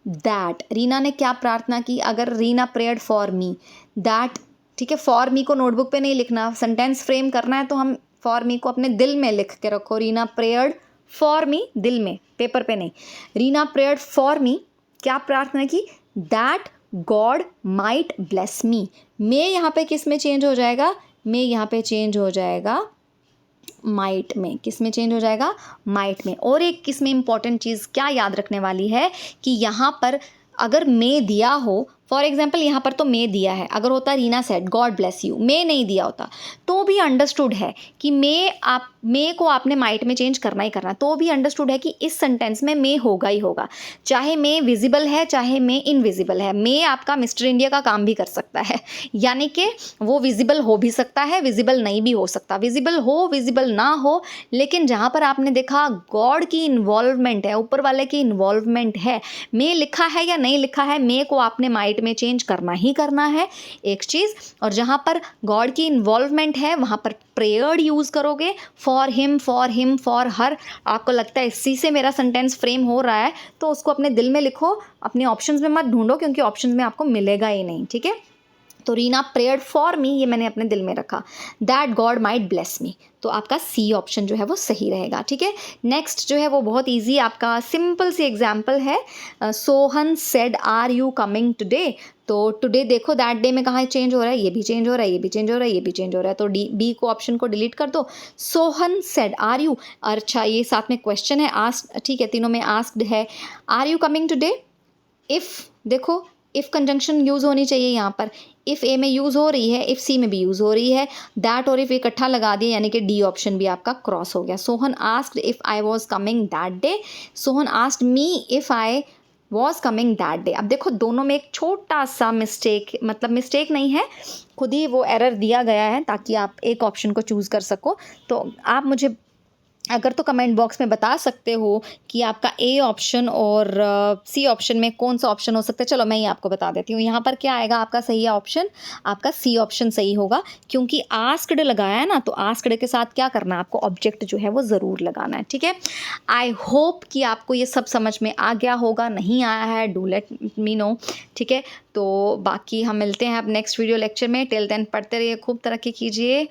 Speaker 1: दैट, रीना ने क्या प्रार्थना की? अगर रीना प्रेयर्ड फॉर मी दैट, ठीक है, फॉर मी को नोटबुक पे नहीं लिखना, सेंटेंस फ्रेम करना है तो हम फॉर मी को अपने दिल में लिख के रखो। रीना प्रेयर्ड फॉर मी, दिल में, पेपर पे नहीं। रीना प्रेयर्ड फॉर मी, क्या प्रार्थना की? That God might bless me. May यहाँ पे किस में चेंज हो जाएगा? मे यहाँ पे चेंज हो जाएगा माइट में। किस में चेंज हो जाएगा? माइट में। और एक किसमें इंपॉर्टेंट चीज़ क्या याद रखने वाली है कि यहाँ पर अगर मे दिया हो, फॉर एग्जाम्पल यहाँ पर तो मे दिया है, अगर होता Reena said God bless you, may नहीं दिया होता तो भी अंडरस्टूड है कि मे को आपने माइट में चेंज करना ही करना, तो भी अंडरस्टूड है कि इस सेंटेंस में मे होगा ही होगा, चाहे मे विजिबल है चाहे मे इनविजिबल है। मे आपका मिस्टर इंडिया का काम भी कर सकता है, यानी कि वो विजिबल हो भी सकता है, विजिबल नहीं भी हो सकता, विजिबल हो विजिबल ना हो। लेकिन जहाँ पर आपने देखा गॉड की इन्वॉल्वमेंट है, ऊपर वाले की इन्वॉल्वमेंट है, मे लिखा है या नहीं लिखा है, मे को आपने माइट में चेंज करना ही करना है, एक चीज़। और जहाँ पर गॉड की इन्वॉल्वमेंट है वहाँ पर प्रेयर्ड यूज़ करोगे। For him, for him, for her, आपको लगता है इसी से मेरा सेंटेंस फ्रेम हो रहा है तो उसको अपने दिल में लिखो, अपने ऑप्शंस में मत ढूंढो, क्योंकि ऑप्शंस में आपको मिलेगा ही नहीं। ठीक है, तो रीना प्रेयर्ड फॉर मी, ये मैंने अपने दिल में रखा। दैट गॉड माइट ब्लेस मी, तो आपका सी ऑप्शन जो है वो सही रहेगा। ठीक है, नेक्स्ट जो है वो बहुत इजी, आपका सिंपल सी एग्जाम्पल है। Sohan said are you coming today. तो टुडे देखो दैट डे में कहाँ चेंज हो रहा है, ये भी चेंज हो रहा है, ये भी चेंज हो रहा है, ये भी चेंज हो रहा है, तो बी को ऑप्शन को डिलीट कर दो। सोहन सेड आर यू, अच्छा ये साथ में क्वेश्चन है, आस्क्ड, ठीक है, तीनों में आस्क्ड है। Are you coming today, if देखो इफ़ कंजंक्शन यूज़ होनी चाहिए यहाँ पर। इफ़ ए में यूज़ हो रही है, इफ़ सी में भी यूज़ हो रही है। दैट और इफ़ इकट्ठा लगा दिया, यानी कि डी ऑप्शन भी आपका क्रॉस हो गया। Sohan asked if I was coming that day, Sohan asked me if I was coming that day. अब देखो दोनों में एक छोटा सा मिस्टेक, मतलब मिस्टेक नहीं है, खुद ही वो एरर दिया गया है ताकि आप एक ऑप्शन को चूज़ कर सको। तो आप मुझे अगर तो कमेंट बॉक्स में बता सकते हो कि आपका ए ऑप्शन और सी ऑप्शन में कौन सा ऑप्शन हो सकता है। चलो मैं ही आपको बता देती हूँ, यहाँ पर क्या आएगा आपका सही ऑप्शन, आपका सी ऑप्शन सही होगा, क्योंकि आस्क्ड लगाया है ना, तो आस्क्ड के साथ क्या करना है, आपको ऑब्जेक्ट जो है वो ज़रूर लगाना है। ठीक है, आई होप कि आपको ये सब समझ में आ गया होगा, नहीं आया है डू लेट मी नो। ठीक है, तो बाकी हम मिलते हैं अब नेक्स्ट वीडियो लेक्चर में। टिल देन पढ़ते रहिए, खूब तरक्की कीजिए।